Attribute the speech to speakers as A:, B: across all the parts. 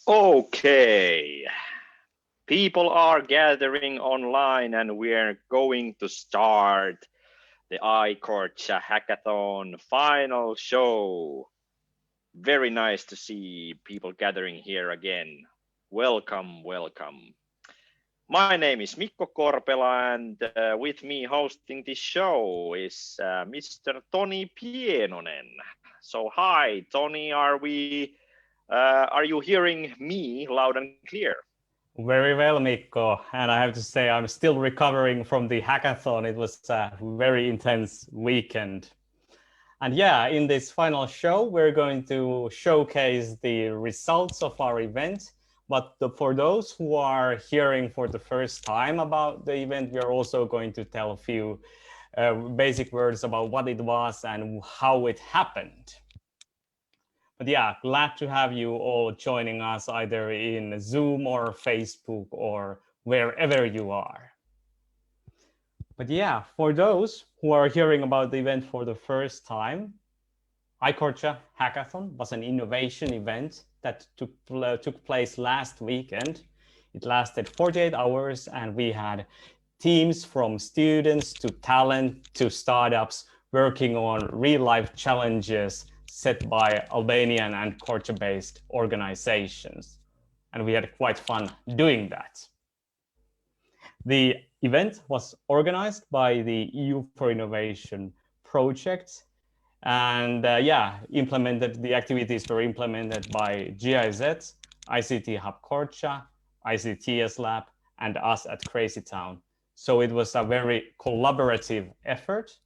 A: Okay, people are gathering online and we're going to start the iKorca Hackathon Final Show. Very nice to see people gathering here again. Welcome, welcome. My name is Mikko Korpela and with me hosting this show is Mr. Toni Pienonen. So hi, Toni, are you hearing me loud and clear?
B: Very well, Mikko. And I have to say, I'm still recovering from the hackathon. It was a very intense weekend. And yeah, in this final show, we're going to showcase the results of our event. But for those who are hearing for the first time about the event, we're also going to tell a few basic words about what it was and how it happened. But yeah, glad to have you all joining us either in Zoom or Facebook or wherever you are. But yeah, for those who are hearing about the event for the first time, iKorca Hackathon was an innovation event that took place last weekend. It lasted 48 hours and we had teams from students to talent to startups working on real-life challenges set by Albanian and Korça-based organizations. And we had quite fun doing that. The event was organized by the EU for Innovation project. And the activities were implemented by GIZ, ICT Hub Korça, ICTSlab, and us at Crazy Town. So it was a very collaborative effort.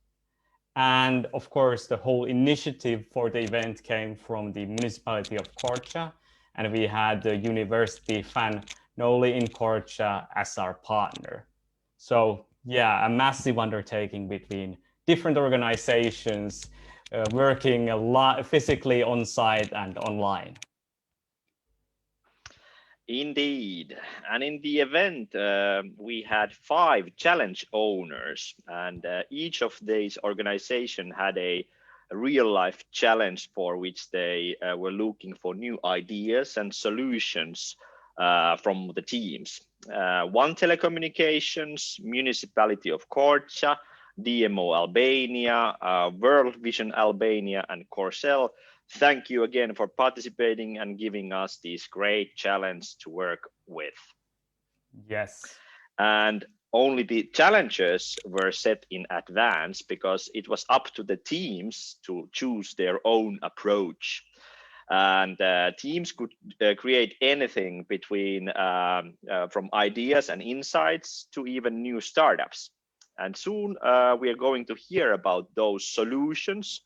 B: And of course, the whole initiative for the event came from the Municipality of Korça, and we had the University Fan Noli in Korça as our partner. So yeah, a massive undertaking between different organizations working a lot physically on site and online.
A: Indeed. And in the event, we had 5 challenge owners, and each of these organizations had a real life challenge for which they were looking for new ideas and solutions from the teams. One Telecommunications, Municipality of Korça, DMO Albania, World Vision Albania, and Korsel. Thank you again for participating and giving us these great challenges to work with.
B: Yes.
A: And only the challenges were set in advance because it was up to the teams to choose their own approach. And teams could create anything between from ideas and insights to even new startups. And soon we are going to hear about those solutions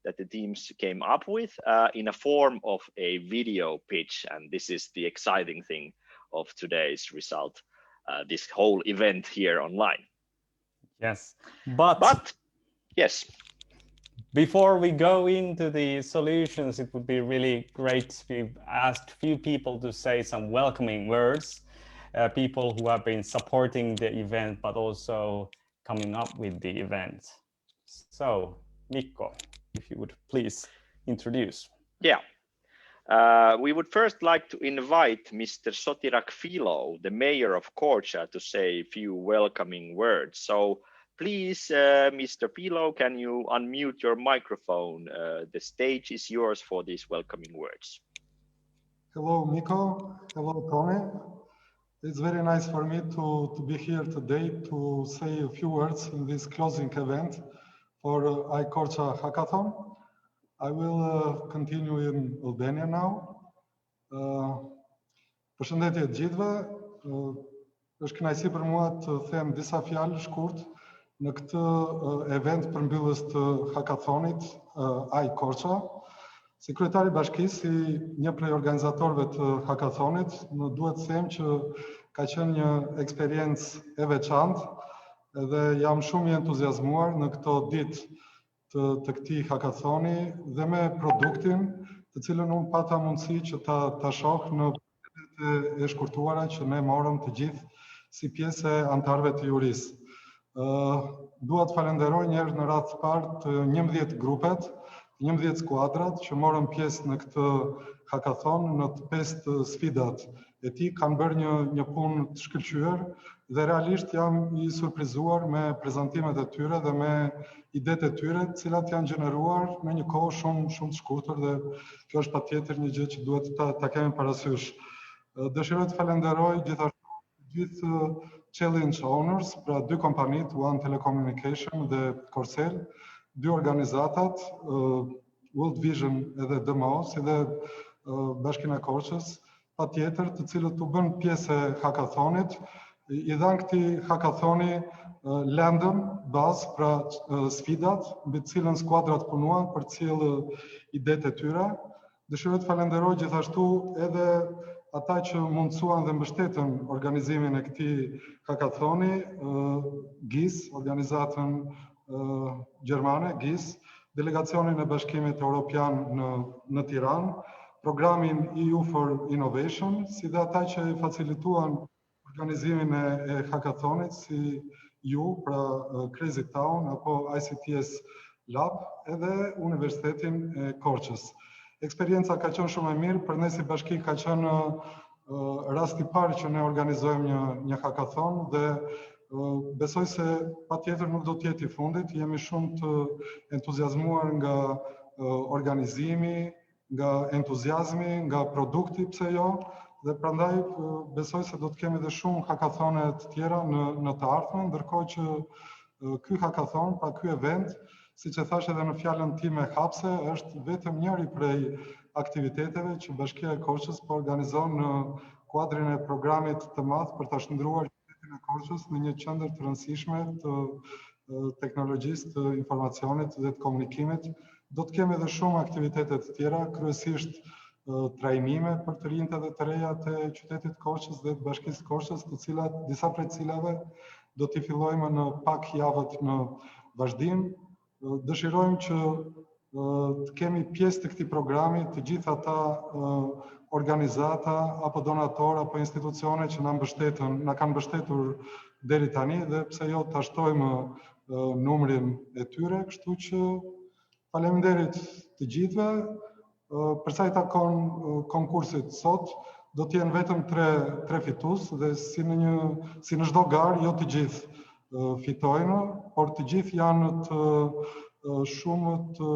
A: that the teams came up with in a form of a video pitch. And this is the exciting thing of today's result, this whole event here online.
B: Yes, but
A: yes.
B: Before we go into the solutions, it would be really great if we asked a few people to say some welcoming words, people who have been supporting the event, but also coming up with the event. So, Mikko, if you would please introduce.
A: Yeah. We would first like to invite Mr. Sotirak Philo, the mayor of Korça, to say a few welcoming words. So please, Mr. Philo, can you unmute your microphone? The stage is yours for these welcoming words.
C: Hello, Mikko. Hello, Toni. It's very nice for me to be here today to say a few words in this closing event for iKorca Hackathon. I will continue in Albania now. Përshëndetje të gjithëve. Është kënaqësi për mua të them disa fjalë shkurt në këtë event përmbyllës të hackathonit iKorca. Si kryetari i bashkisë, si një prej organizatorëve të hackathonit, më duhet të them që ka qenë një eksperiencë e veçantë dhe jam shumë i entuziazmuar në këto ditë të këtij hackathoni dhe me produktin të cilën unë pata mundësi që ta shoh në e shkurtuara që ne morëm të gjithë si pjesë e antarëve të jurisë. Dua të falenderoj një herë në radhë të parë të 11 grupet, 11 skuadrat që morën pjesë në këtë hackathon në të 5 sfidat e tij, kanë bërë një punë të shkëlqyer dhe realisht jam i surprizuar me prezantimet e tyre dhe me idetë e tyre, të cilat janë gjeneruar në një kohë shumë të shkurtër dhe kjo është patjetër një gjë që duhet ta kemi parasysh. Dëshiroj të falenderoj gjithashtu gjithë challenge owners, pra 2 kompanit, Telecommunication dhe Korsel, 2 organizatat, World Vision edhe DMO, si dhe Bashkinë e Korçës, patjetër të cilët u bën pjesë e hackathonit, i dhanë këtij hackathoni lëndën, bazë, pra sfidat, mbi të cilën skuadrat punuan për të cilë idetë e tyre. Dëshiroj të falenderoj gjithashtu edhe ata që mundësuan dhe mbështetën organizimin e këtij hackathoni, GIS, organizatën gjermane, GIS, delegacionin e Bashkimit Evropian në Tiranë, programin EU for Innovation, si dhe ata që facilituan organizimin e hackathonit, si ju, pra Crazy Town apo ICTSlab edhe Universitetin e Korçës. Eksperienca ka qenë shumë e mirë, për ne si bashki ka qenë rasti i parë që ne organizojmë një hackathon dhe besoj se patjetër nuk do të jetë i fundit. Jemi shumë të entuziazmuar nga organizimi, nga entuziazmi, nga produkti, pse jo, dhe prandaj besoj se do të kemi edhe shumë hackathone të tjera në të ardhmen, ndërkohë që ky hackathon, pra ky event, siç e thash edhe në fjalën time hapse, është vetëm njëri prej aktiviteteve që Bashkia e Korçës po organizon në kuadrin e programit të madh për ta shndruar qytetin e Korçës në një qendër të rëndësishme të teknologjisë të informacionit dhe të komunikimit. Do të kemi edhe shumë aktivitete të tjera, kryesisht trajnime për të rinjtë dhe të reja të qytetit Korçës dhe të Bashkisë Korçës, të cilat disa prej cilave do t'i fillojmë në pak javët në vazhdim. Dëshirojmë që të kemi pjesë të këtij programi të gjithë ata organizata apo donatorë apo institucione që na kanë mbështetur deri tani dhe pse jo ta shtojmë numrin e tyre, kështu që faleminderit të gjithëve. Për sa i takon konkursit sot, do të jenë vetëm 3 fitues dhe si në çdo garë, jo të gjithë fitojnë, por të gjithë janë shumë të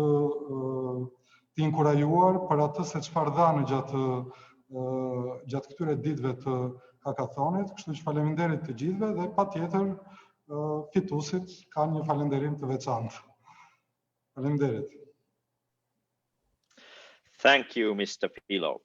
C: inkurajuar për atë se çfarë dhanë gjatë këtyre ditëve të hackathonit, kështu që faleminderit të gjithëve dhe patjetër fituesit kanë një falënderim të veçantë. Faleminderit.
A: Thank you, Mr. Philo.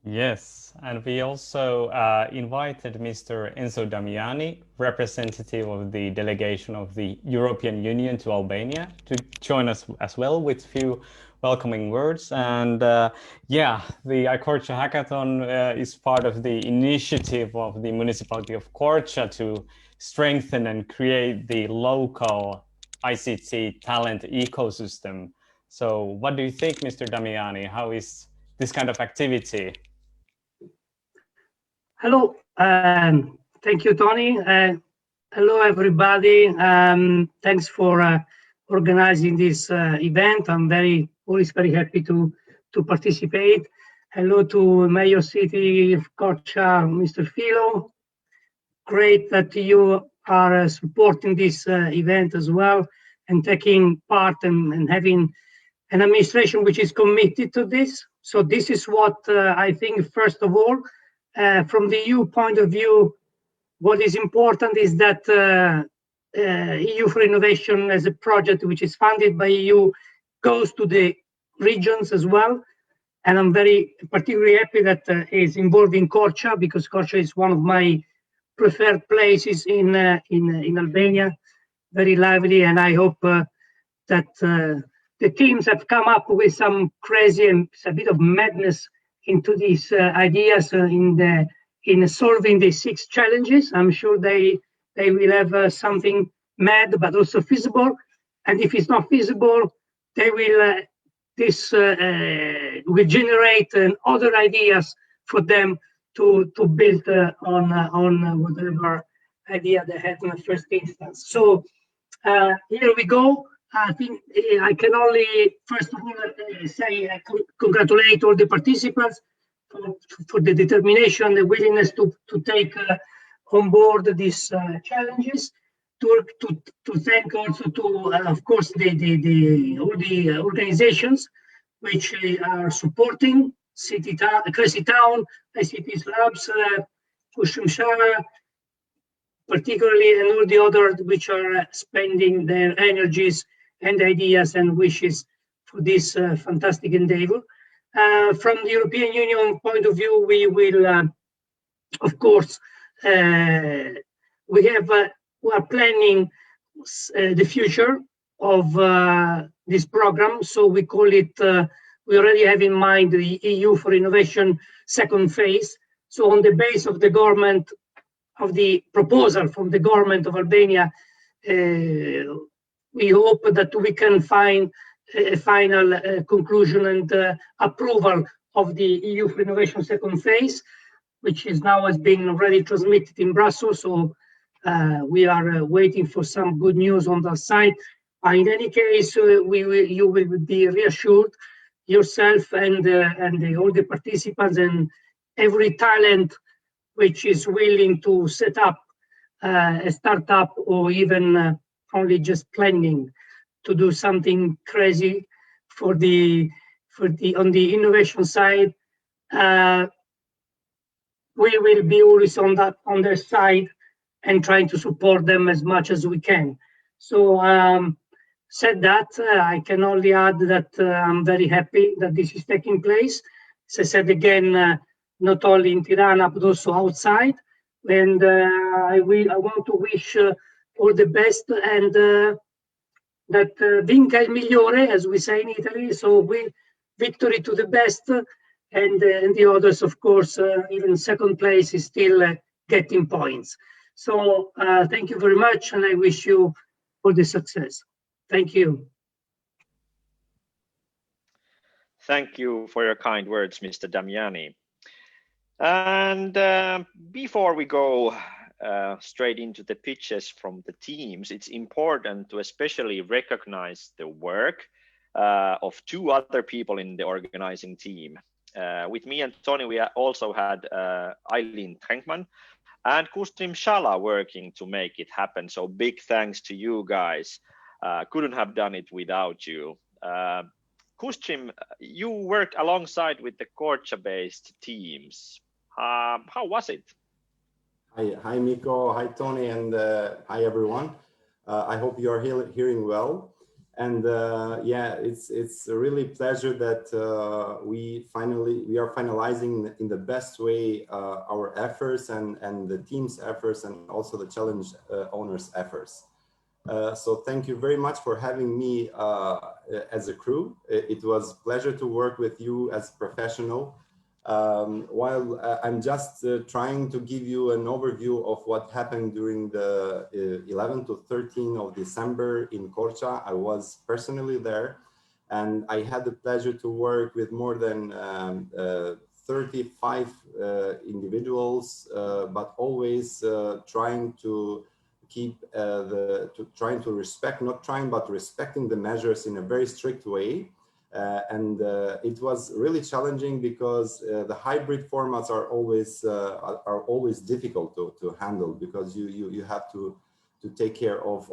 B: Yes, and we also invited Mr. Enzo Damiani, representative of the delegation of the European Union to Albania, to join us as well with a few welcoming words. And yeah, the iKorca Hackathon is part of the initiative of the Municipality of Korça to strengthen and create the local ICT talent ecosystem. So what do you think, Mr. Damiani? How is this kind of activity?
D: Hello, thank you, Tony. Hello, everybody. Thanks for organizing this event. I'm always very happy to participate. Hello to Mayor City of Korça, Mr. Philo. Great that you are supporting this event as well and taking part and having an administration which is committed to this. So this is what I think, first of all, from the EU point of view, what is important is that EU for Innovation as a project which is funded by EU goes to the regions as well. And I'm particularly happy that is involved in Korça, because Korça is one of my preferred places in Albania, very lively, and I hope that the teams have come up with some crazy and a bit of madness into these ideas in solving the 6 challenges. I'm sure they will have something mad but also feasible. And if it's not feasible, they will this will generate other ideas for them to build on whatever idea they had in the first instance. So here we go. I think I can only, first of all, say congratulate all the participants for the determination, the willingness to take on board these challenges. To thank also to, of course, all the organizations which are supporting Crazy Town, ICTSlab, Kushumshara, particularly, and all the others which are spending their energies and ideas and wishes for this fantastic endeavor. From the European Union point of view, we will, of course, we are planning the future of this program. So we call it, we already have in mind the EU for Innovation second phase. So on the base of the government, of the proposal from the government of Albania, we hope that we can find a final conclusion and approval of the EU for Innovation second phase, which is now has been already transmitted in Brussels. So we are waiting for some good news on that side. In any case, you will be reassured yourself and all the participants and every talent which is willing to set up a startup or even only just planning to do something crazy on the innovation side. We will be always on their side and trying to support them as much as we can. So said that, I can only add that I'm very happy that this is taking place. As I said again, not only in Tirana, but also outside. And I want to wish all the best and that vinca il migliore, as we say in Italy. So victory to the best, and the others, of course, even second place is still getting points. So thank you very much, and I wish you all the success. Thank you.
A: Thank you for your kind words, Mr. Damiani. And before we go straight into the pitches from the teams, it's important to especially recognize the work of 2 other people in the organizing team. With me and Tony, we also had Eileen Trenkman and Kustrim Shala working to make it happen. So big thanks to you guys. Couldn't have done it without you. Kustrim, you worked alongside with the Korça-based teams. How was it?
E: Hi, Miko. Hi, Tony, and hi, everyone. I hope you are hearing well. And yeah, it's a really pleasure that we are finalizing in the best way our efforts and the team's efforts and also the challenge owners' efforts. So thank you very much for having me as a crew. It was a pleasure to work with you as a professional. While I'm just trying to give you an overview of what happened during the 11th to 13th of December in Korça. I was personally there, and I had the pleasure to work with more than 35 individuals, but always trying to keep respecting the measures in a very strict way. And it was really challenging because the hybrid formats are always difficult to handle, because you have to take care of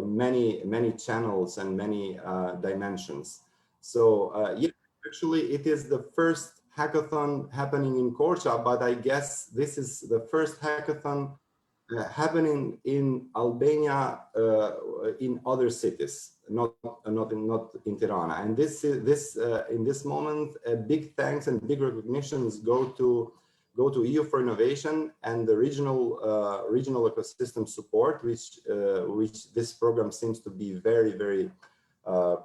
E: many channels and many dimensions. So yeah, actually it is the first hackathon happening in Korça, but I guess this is the first hackathon happening in Albania in other cities, not in Tirana. And in this moment, a big thanks and big recognitions go to EU for Innovation and the regional ecosystem support, which this program seems to be very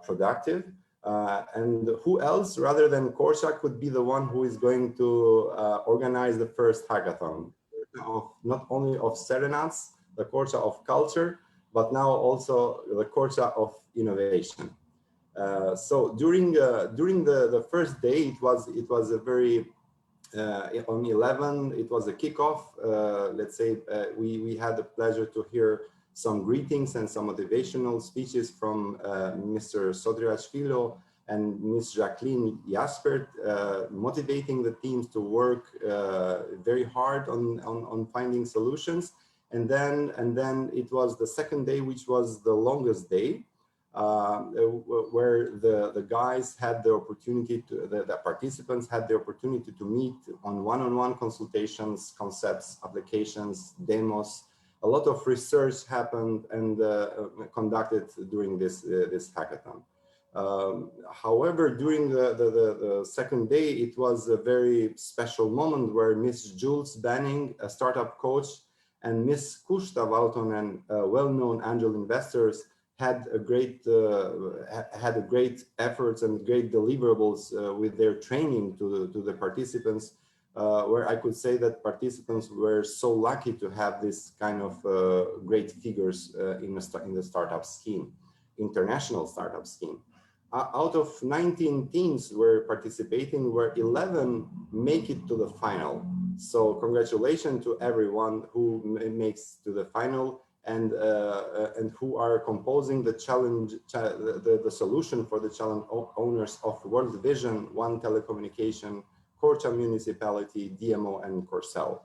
E: productive. And who else rather than Korça could be the one who is going to organize the first hackathon, of not only of Serenats, the Korça of culture, but now also the Korça of innovation. So during the first day, it was a very on 11, it was a kickoff. Let's say we had the pleasure to hear some greetings and some motivational speeches from Mr. Sodriashvili and Ms. Jacqueline Jaspert, motivating the teams to work very hard on finding solutions. And then it was the second day, which was the longest day, where the guys had the opportunity to, the participants had the opportunity to meet on one-on-one consultations, concepts, applications, demos. A lot of research happened and conducted during this hackathon. However, during the second day, it was a very special moment where Miss Jules Banning, a startup coach, and Miss Kushta Valtonen, well-known angel investors, had a great efforts and great deliverables with their training to the participants, where I could say that participants were so lucky to have this kind of great figures in the startup scheme, international startup scheme. Out of 19 teams were participating, where 11 make it to the final. So congratulations to everyone who makes to the final and who are composing the challenge, the solution for the challenge owners of World Vision, One Telecommunication, Korça Municipality, DMO and Korsel.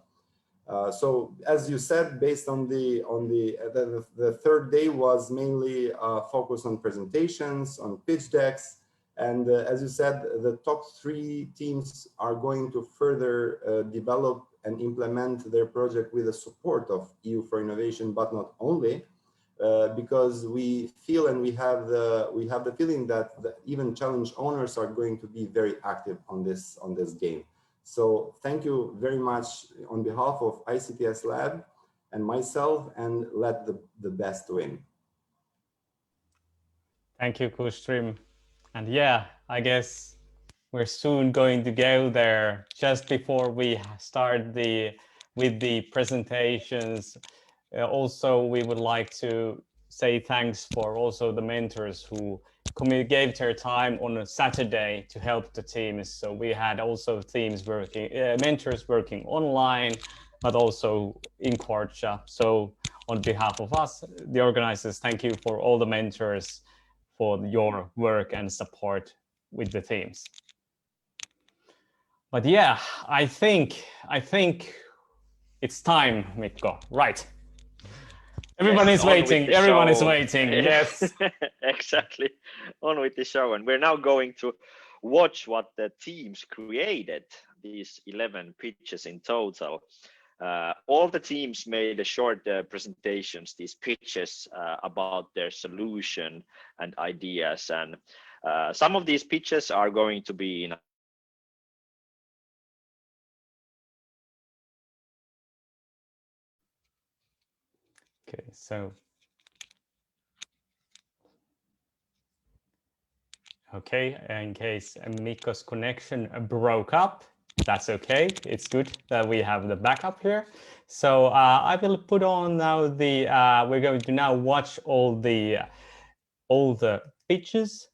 E: So as you said, based on the third day was mainly focused on presentations, on pitch decks, and as you said, the top 3 teams are going to further develop and implement their project with the support of EU for Innovation, but not only, because we feel and we have the feeling that even challenge owners are going to be very active on this game. So thank you very much on behalf of ICTSlab and myself, and let the best win.
B: Thank you, Kustrim. And yeah, I guess we're soon going to go there. Just before we start with the presentations, also we would like to say thanks for also the mentors who gave their time on a Saturday to help the teams. So we had also teams working, mentors working online, but also in Korça. So on behalf of us, the organizers, thank you for all the mentors for your work and support with the teams. But yeah, I think it's time, Mikko, right? Everyone is waiting. Everyone is waiting. Yes.
A: Exactly. On with the show. And we're now going to watch what the teams created, these 11 pitches in total. All the teams made a short presentations, these pitches about their solution and ideas. And some of these pitches are going to be in
B: Okay, so okay, in case Mikko's connection broke up, that's okay. It's good that we have the backup here. So I will put on now the. We're going to now watch all the pitches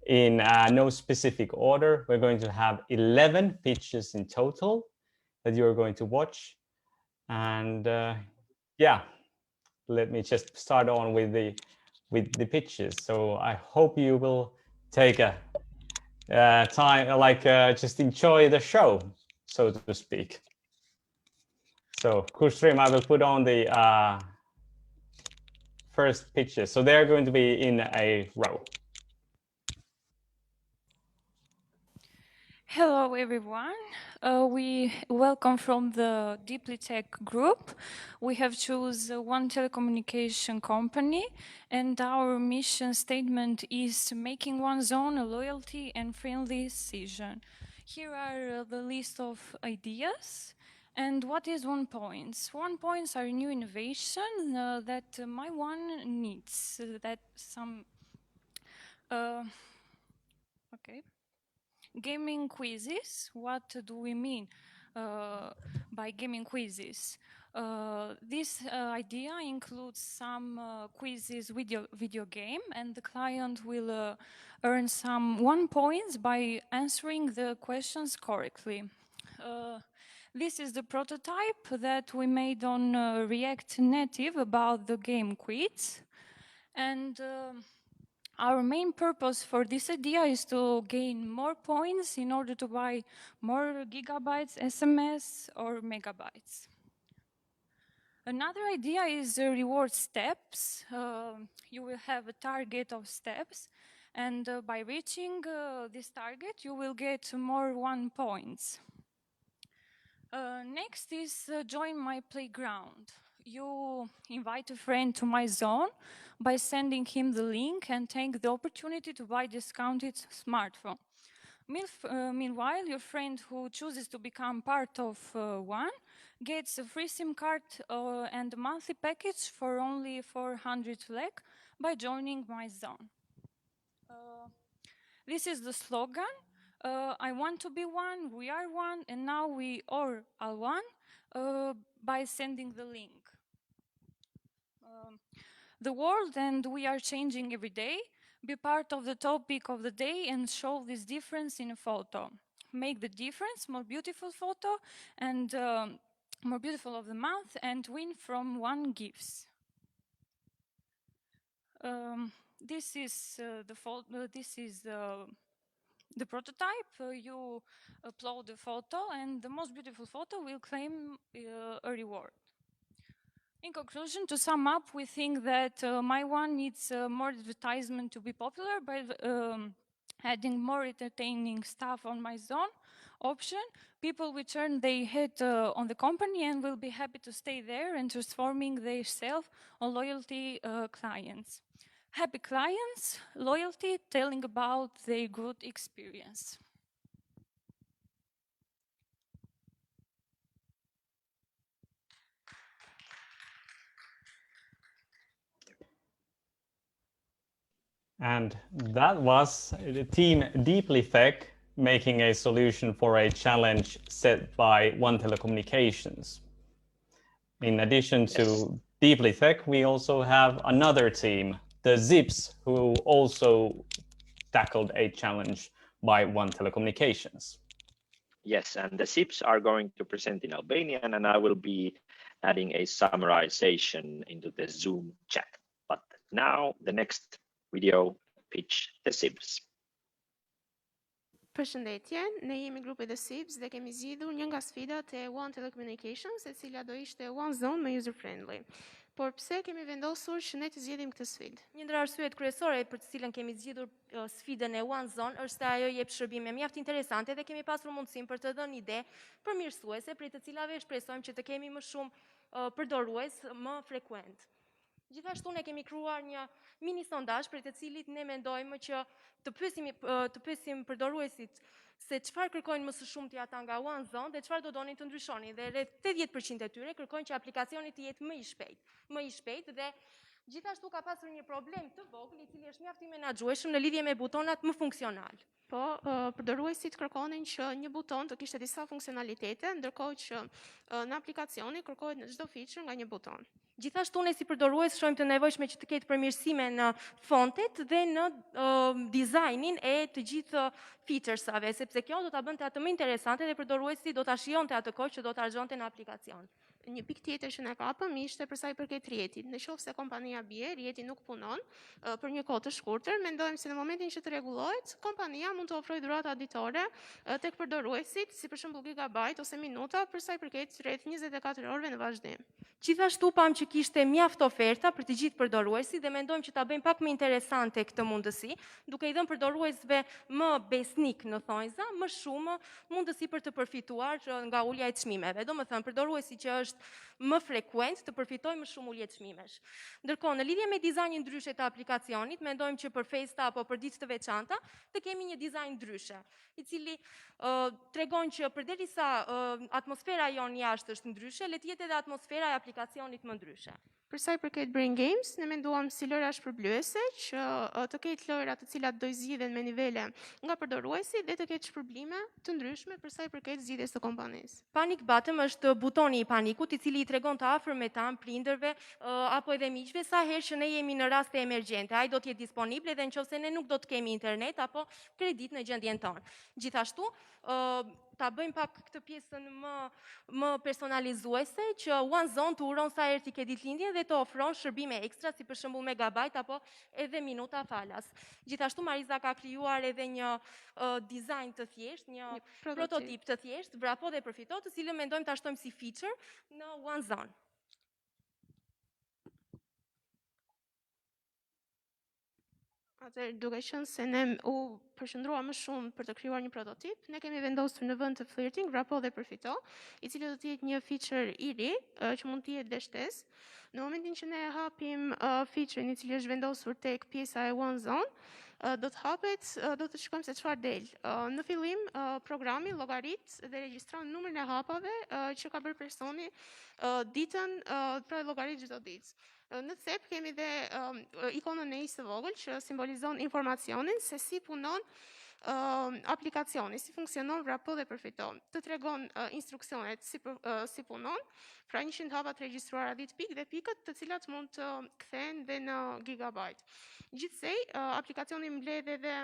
B: in no specific order. We're going to have 11 pitches in total that you're going to watch, and yeah. Let me just start on with the pitches. So I hope you will take a time, like just enjoy the show, so to speak. So Kustrim, I will put on the first pitches. So they're going to be in a row.
F: Hello, everyone. We welcome from the Deeply Tech group. We have chosen One Telecommunication company, and our mission statement is making one's own a loyalty and friendly decision. Here are the list of ideas. And what is 1 point? 1 points are new innovation that my one needs, that some Okay. Gaming quizzes. What do we mean by gaming quizzes? This idea includes some quizzes video game, and the client will earn some 1 points by answering the questions correctly. This is the prototype that we made on React Native about the game quiz. And our main purpose for this idea is to gain more points in order to buy more gigabytes, SMS, or megabytes. Another idea is reward steps. You will have a target of steps, and by reaching this target, you will get more 1 points. Next is join my playground. You invite a friend to my zone by sending him the link and take the opportunity to buy discounted smartphone. Meanwhile, your friend who chooses to become part of one gets a free SIM card and a monthly package for only 400 lek by joining my zone. This is the slogan. I want to be one, we are one, and now we all are one by sending the link. The world and we are changing every day. Be part of the topic of the day and show this difference in a photo. Make the difference, more beautiful photo and more beautiful of the month, and win from 1 gifts. This is the prototype. You upload the photo, and the most beautiful photo will claim a reward. In conclusion, to sum up, we think that my one needs more advertisement to be popular by adding more entertaining stuff on my zone option. People will turn their head on the company and will be happy to stay there and transforming themselves on loyalty clients. Happy clients, loyalty, telling about their good experience.
B: And that was the team Deeply Tech making a solution for a challenge set by One Telecommunications. In addition to Deeply Tech, we also have another team, the Zips, who also tackled a challenge by One Telecommunications.
A: Yes, and the SIPs are going to present in Albanian, and I will be adding a summarization into the Zoom chat. But now the next video pitch the SIPs.
G: Përshëndetje, ne jemi grupi The Sibs dhe kemi zgjidhur një nga sfidat e One Telecommunications, e cila do ishte One Zone më user friendly. Por pse kemi vendosur që ne të zgjedhim këtë sfidë?
H: Një ndër arsyet kryesore për të cilën kemi zgjedhur sfidën e One Zone është se ajo jep shërbime mjaft interesante dhe kemi pasur mundësinë për të dhënë ide përmirësuese prej të cilave shpresojmë që të kemi më shumë përdorues më frekuent. Gjithashtu ne kemi krijuar një mini sondazh për të cilit ne mendojmë që të pyesim përdoruesit se çfarë kërkojnë më së shumti ata nga One Zone dhe çfarë do donin të ndryshonin, dhe rreth 80% e tyre kërkojnë që aplikacioni të jetë më i shpejt dhe gjithashtu ka pasur një problem të vogël i cili është mjaft i menaxhueshëm në lidhje me butonat më funksional.
G: Po, përdoruesit kërkonin që një buton të kishte disa funksionalitete, ndërkohë që në aplikacioni kërkohet në çdo feature nga një buton.
H: Gjithashtu ne si përdorues shohim të nevojshme që të ketë përmirësime në fontet dhe në dizajnin e të gjithë featuresave, sepse kjo do ta bënte atë më interesante dhe përdoruesi do ta shijonte atë kohë që do ta harxonte në aplikacion.
G: Një pikë tjetër që ne kapëm ishte për sa i përket rjetit. Në qoftë se kompania bie, rjeti nuk punon për një kohë të shkurtër, mendojmë se në momentin që të rregullohet, kompania mund të ofrojë dhurata ditore tek përdoruesit, si për shembull gigabajt ose minuta, për sa i përket rreth 24 orëve në vazhdim.
H: Gjithashtu pam që kishte mjaft oferta për të gjithë përdoruesit dhe mendojmë që ta bëjmë pak më interesante këtë mundësi, duke i dhënë përdoruesve më besnik në thonjza, më shumë mundësi për të përfituar nga ulja e çmimeve. Domethënë përdoruesi që është më frekuent të përfitojë më shumë ulje çmimesh. Ndërkohë në lidhje me dizajnin ndryshe të aplikacionit, mendojmë që për festa apo për ditë të veçanta të kemi një dizajn ndryshe, i cili tregon që përderisa atmosfera jon jashtë është ndryshe, le të jetë edhe atmosfera e aplikacionit më ndryshe.
G: Për sa i përket Brain Games, ne menduam si lojra shpërblyese që të ketë lojra të cilat do zgjidhen me nivele nga përdoruesi dhe të ketë shpërblime të ndryshme për sa i përket zgjidhjes së kompanisë.
H: Panic button është butoni i panikut, i cili i tregon të afërmit tan, prindërve apo edhe miqve sa herë që ne jemi në raste emergjente. Ai do të jetë disponible dhe nëse ne nuk do të kemi internet apo kredit në gjendjen tonë. Gjithashtu, ta bëjmë pak këtë pjesën më personalizuese që One Zone të uron sa herë ti ke ditëlindje dhe të ofron shërbime ekstra si për shembull megabajt apo edhe minuta falas. Gjithashtu Mariza ka krijuar edhe një dizajn të thjeshtë, një prototip të thjeshtë, vrapo dhe përfito, të cilën mendojmë ta shtojmë si feature në One Zone.
G: Atëherë, duke qenë se ne u përqendrua më shumë për të krijuar një prototip, ne kemi vendosur në vend të flirting, vrapo dhe përfito, i cili do të jetë një feature i ri që mund të jetë dhe shtesë. Në momentin që ne hapim feature-in i cili është vendosur tek pjesa e One Zone, do të hapet, do të shikojmë se çfarë del. Në fillim, programi llogarit dhe regjistron numrin e hapave që ka bërë personi ditën, pra llogarit çdo ditë. Në cep kemi dhe ikonën e i së vogël që simbolizon informacionin se si punon aplikacioni, si funksionon vrapo dhe përfito. Të tregon instruksionet si punon, pra 100 hapa të regjistruara 10 pikë dhe pikët të cilat mund të kthehen dhe në gigabajt. Gjithsej, aplikacioni mbledh edhe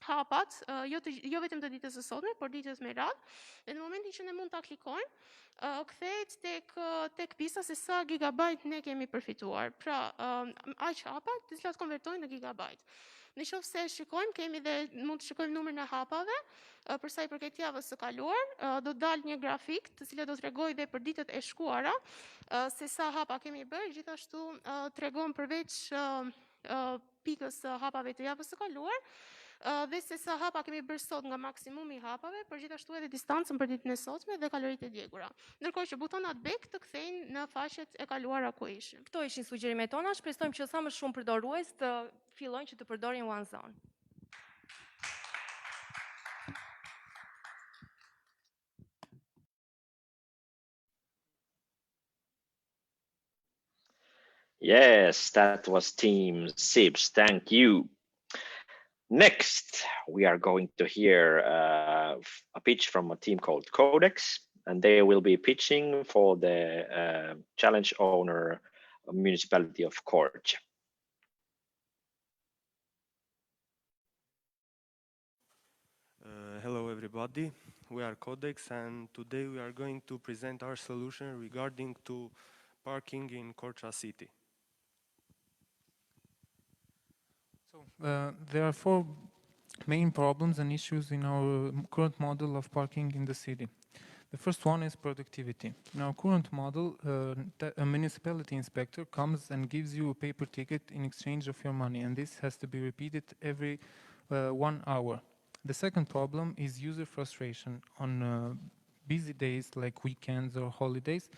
G: hapat, jo vetëm të ditës së sotme, por ditës me radhë, dhe në momentin që ne mund ta klikojmë, kthehet tek pista se sa gigabajt ne kemi përfituar. Pra, aq hapa të cilat konvertojnë në gigabajt. Në qoftë se shikojmë, mund të shikojmë numrin e hapave, për sa i përket javës së kaluar, do dalë një grafik të cilat do t'rregojë dhe për ditët e shkuara se sa hapa kemi bërë, gjithashtu tregon përveç pikës së hapave të javës së kaluar, dhe se sa hapa kemi bërë sot nga maksimumi i hapave, por gjithashtu edhe distancën për ditën e sotme dhe kaloritë e djegura. Ndërkohë që butonat back të kthejnë në faqet e kaluara ku ishin.
H: Këto ishin sugjerimet tona, shpresojmë që sa më shumë përdorues të fillojnë që të përdorin One Zone.
A: Yes, that was Team Sibs. Thank you. Next, we are going to hear a pitch from a team called Codex, and they will be pitching for the challenge owner, Municipality of Korça.
I: Hello, everybody. We are Codex, and today we are going to present our solution regarding to parking in Korça city.
J: So there are 4 main problems and issues in our current model of parking in the city. The first one is productivity. In our current model, a municipality inspector comes and gives you a paper ticket in exchange of your money, and this has to be repeated every 1 hour. The second problem is user frustration. On busy days like weekends or holidays,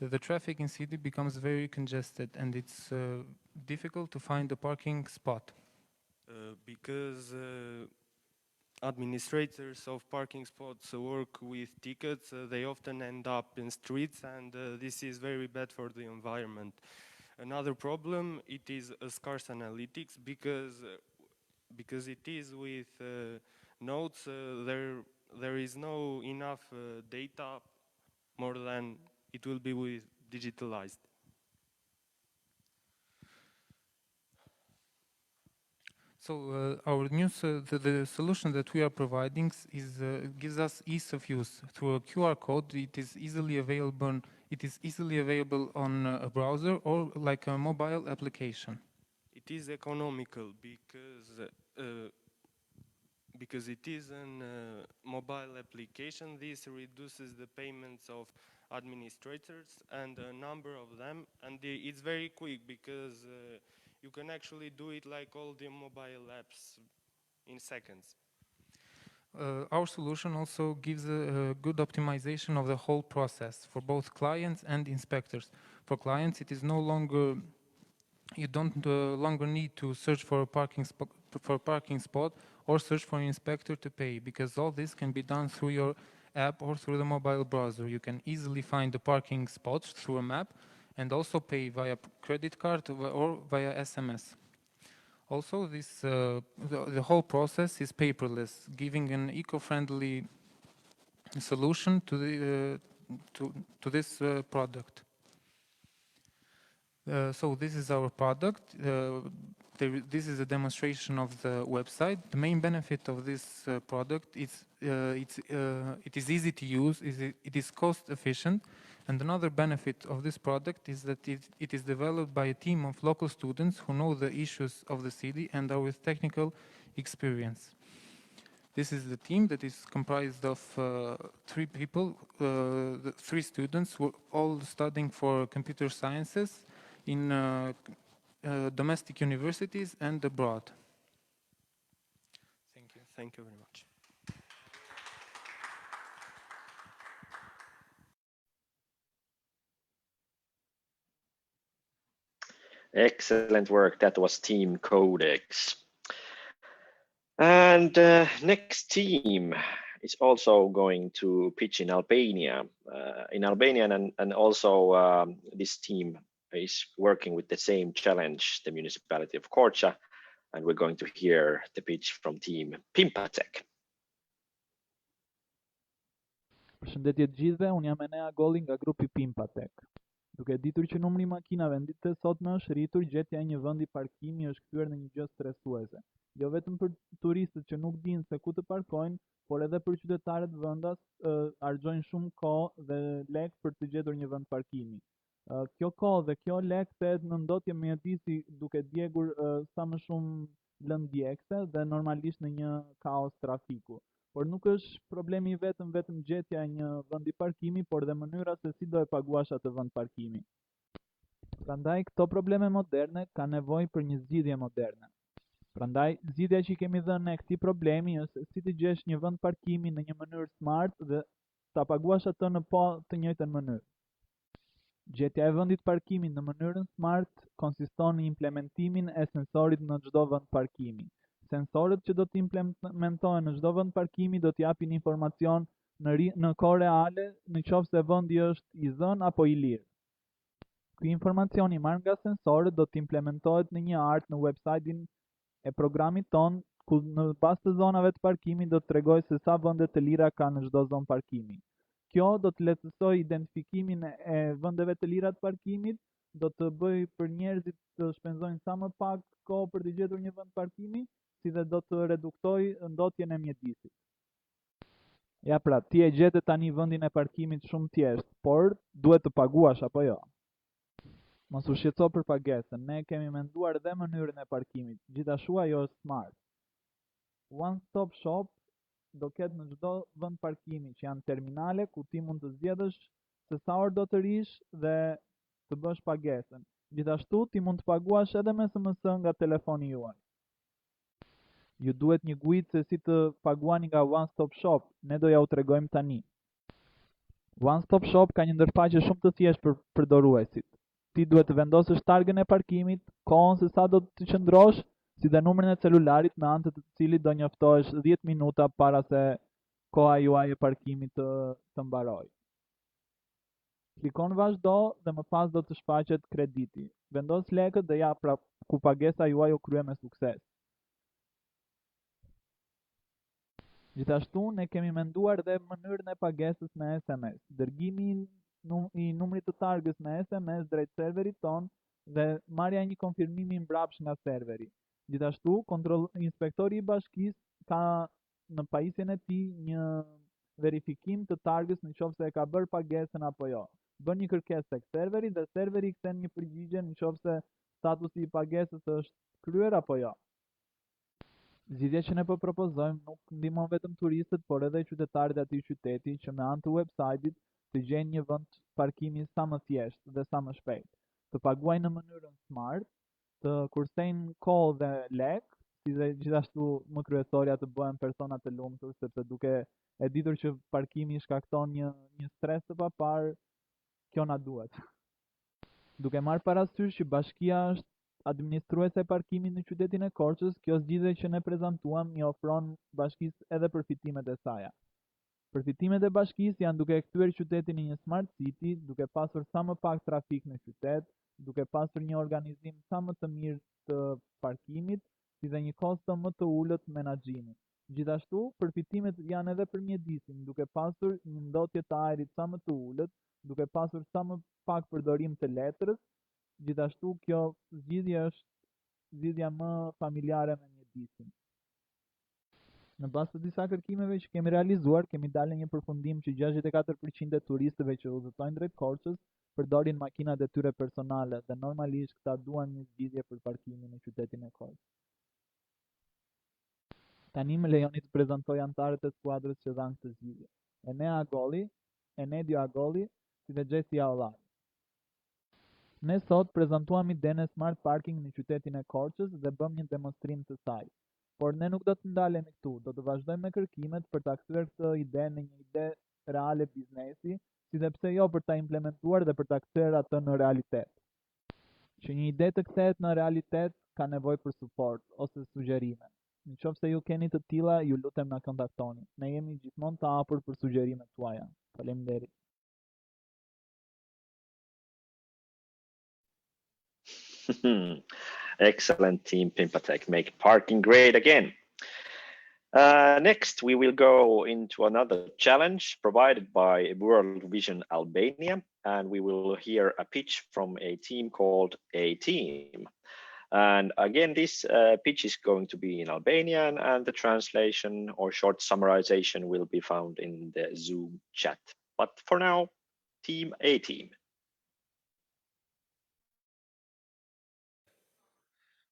J: the traffic in city becomes very congested, and it's difficult to find a parking spot.
I: Because administrators of parking spots work with tickets, they often end up in streets, and this is very bad for the environment. Another problem, it is a scarce analytics, because it is with nodes, there is no enough data more than it will be with digitalized.
J: So our new the solution that we are providing gives us ease of use through a QR code. It is easily available. It is easily available on a browser or like a mobile application.
I: It is economical because it is a mobile application. This reduces the payments of administrators and a number of them, and it's very quick because you can actually do it like all the mobile apps in seconds.
J: Our solution also gives a good optimization of the whole process for both clients and inspectors. For clients, it is no longer, you don't longer need to search for a parking spot or search for an inspector to pay, because all this can be done through your app or through the mobile browser. You can easily find the parking spots through a map, and also pay via credit card or via SMS. Also, the whole process is paperless, giving an eco-friendly solution to this product. So this is our product. This is a demonstration of the website. The main benefit of this product is it is easy to use, it is cost efficient, and another benefit of this product is that it is developed by a team of local students who know the issues of the city and are with technical experience. This is the team that is comprised of 3 people, 3 students who are all studying for computer sciences in domestic universities and abroad. Thank you.
I: Thank you very much.
A: Excellent work. That was Team Codex. And next team is also going to pitch in Albania. And also this team is working with the same challenge, the Municipality of Korça, and we're going to hear the pitch from team Pimpatech.
K: Përshëndetje të gjithëve, unë jam Enea Golli nga grupi Pimpatech. Duke ditur që numri i makinave në ditët e sotme është rritur, gjetja e një vendi parkimi është kthyer në një gjë stresuese. Jo vetëm për turistët që nuk dinë se ku të parkojnë, por edhe për qytetarët vendas harxojnë shumë kohë dhe lek për të gjetur një vend parkimi. Kjo kohë dhe kjo lek kthehet në ndotje mjedisi duke djegur sa më shumë lëndjekse dhe normalisht në një kaos trafiku. Por nuk është problemi vetëm gjetja e një vendi parkimi, por dhe mënyra se si do e paguash atë vend parkimi. Prandaj këto probleme moderne kanë nevojë për një zgjidhje moderne. Prandaj zgjidhja që kemi dhënë ne këtij problemi është si të gjesh një vend parkimi në një mënyrë smart dhe ta paguash atë në të njëjtën mënyrë. Gjetja e vendit parkimi në mënyrën smart konsiston në implementimin e sensorit në çdo vend parkimi. Sensorët që do të implementohen në çdo vend parkimi do të japin informacion në kohë reale nëse vendi është i zënë apo i lirë. Ky informacion i marrë nga sensorët do të implementohet në një art në website-in e programit ton, ku në bazë të zonave të parkimit do të tregojë se sa vende të lira ka në çdo zonë parkimi. Kjo do të lehtësojë identifikimin e vendeve të lira të parkimit, do të bëjë për njerëzit të shpenzojnë sa më pak kohë për të gjetur një vend parkimi, si dhe do të reduktoj ndotjen e mjedisit. Ja pra, ti e gjetë tani vendin e parkimit shumë thjesht, por duhet të paguash apo jo? Mos u shqetëso për pagesën, ne kemi menduar dhe mënyrën e parkimit, gjithashtu ajo është smart. One Stop Shop do ketë në çdo vend parkimi që janë terminale ku ti mund të zgjedhësh se sa orë do të rish dhe të bësh pagesën. Gjithashtu ti mund të paguash edhe me SMS nga telefoni juaj. Ju duhet një guidë se si të paguani nga One Stop Shop, ne do ja u tregojmë tani. One Stop Shop ka një ndërfaqe shumë të thjeshtë për përdoruesit. Ti duhet të vendosësh targën e parkimit, kohën se sa do të qëndrosh, si dhe numrin e celularit me anë të cilit do njoftohesh 10 minuta para se koha juaj e parkimit të mbarojë. Klikon vazhdo dhe më pas do të shfaqet krediti. Vendos lekët dhe ja pra ku pagesa juaj u krye me sukses. Gjithashtu, ne kemi menduar dhe mënyrën e pagesës me SMS. Dërgimi i numrit të targës me SMS drejt serverit ton dhe marrja e një konfirmimi mbrapsht nga serveri. Gjithashtu, inspektori i bashkisë ka në pajisjen e tij një verifikim të targës nëse e ka bërë pagesën apo jo. Bën një kërkesë tek serveri dhe serveri kthen një përgjigje nëse statusi i pagesës është kryer apo jo. Zgjidhja që ne po propozojmë nuk ndihmon vetëm turistët, por edhe qytetarët e atij qyteti që me anë të website-it të gjejnë një vend parkimi sa më thjesht dhe sa më shpejt. Të paguajnë në mënyrën smart, të kursejnë kohë dhe lek, si dhe gjithashtu më kryesorja të bëhen persona të lumtur, sepse duke e ditur që parkimi shkakton një stres të papar, kjo na duhet. Duke marrë parasysh që bashkia është administruese e parkimit në qytetin e Korçës, kjo zgjidhje që ne prezantuam i ofron bashkisë edhe përfitimet e saj. Përfitimet e bashkisë janë duke e kthyer qytetin në një smart city, duke pasur sa më pak trafik në qytet, duke pasur një organizim sa më të mirë të parkimit, si dhe një kosto më të ulët menaxhimi. Gjithashtu, përfitimet janë edhe për mjedisin, duke pasur një ndotje të ajrit sa më të ulët, duke pasur sa më pak përdorim të letrës. Gjithashtu, kjo zgjidhje është zgjidhja më familjare me mjedisin. Në bazë të disa kërkimeve që kemi realizuar, kemi dalë në një përfundim që 64% e turistëve që udhëtojnë drejt Korçës përdorin makinat e tyre personale dhe normalisht këta duan një zgjidhje për parkimin në qytetin e Korçës. Tani më lejoni të prezantoj anëtarët e skuadrës që dhanë këtë zgjidhje. Enea Agolli, Enedio Agolli, si dhe Gjesi Aollari. Ne sot prezantuam idenë e smart parking në qytetin e Korçës dhe bëm një demonstrim të saj. Por ne nuk do të ndalemi këtu, do të vazhdojmë me kërkimet për ta kthyer këtë ide në një ide reale biznesi, si dhe pse jo për ta implementuar dhe për ta kthyer atë në realitet. Që një ide të kthehet në realitet ka nevojë për suport ose sugjerime. Nëse ju keni të tilla, ju lutem na kontaktoni. Ne jemi gjithmonë të hapur për sugjerimet tuaja. Faleminderit.
A: Excellent team Pimpatech, make parking great again. Next, we will go into another challenge provided by World Vision Albania, and we will hear a pitch from a team called A Team. And again, this pitch is going to be in Albanian, and the translation or short summarization will be found in the Zoom chat. But for now, Team A Team.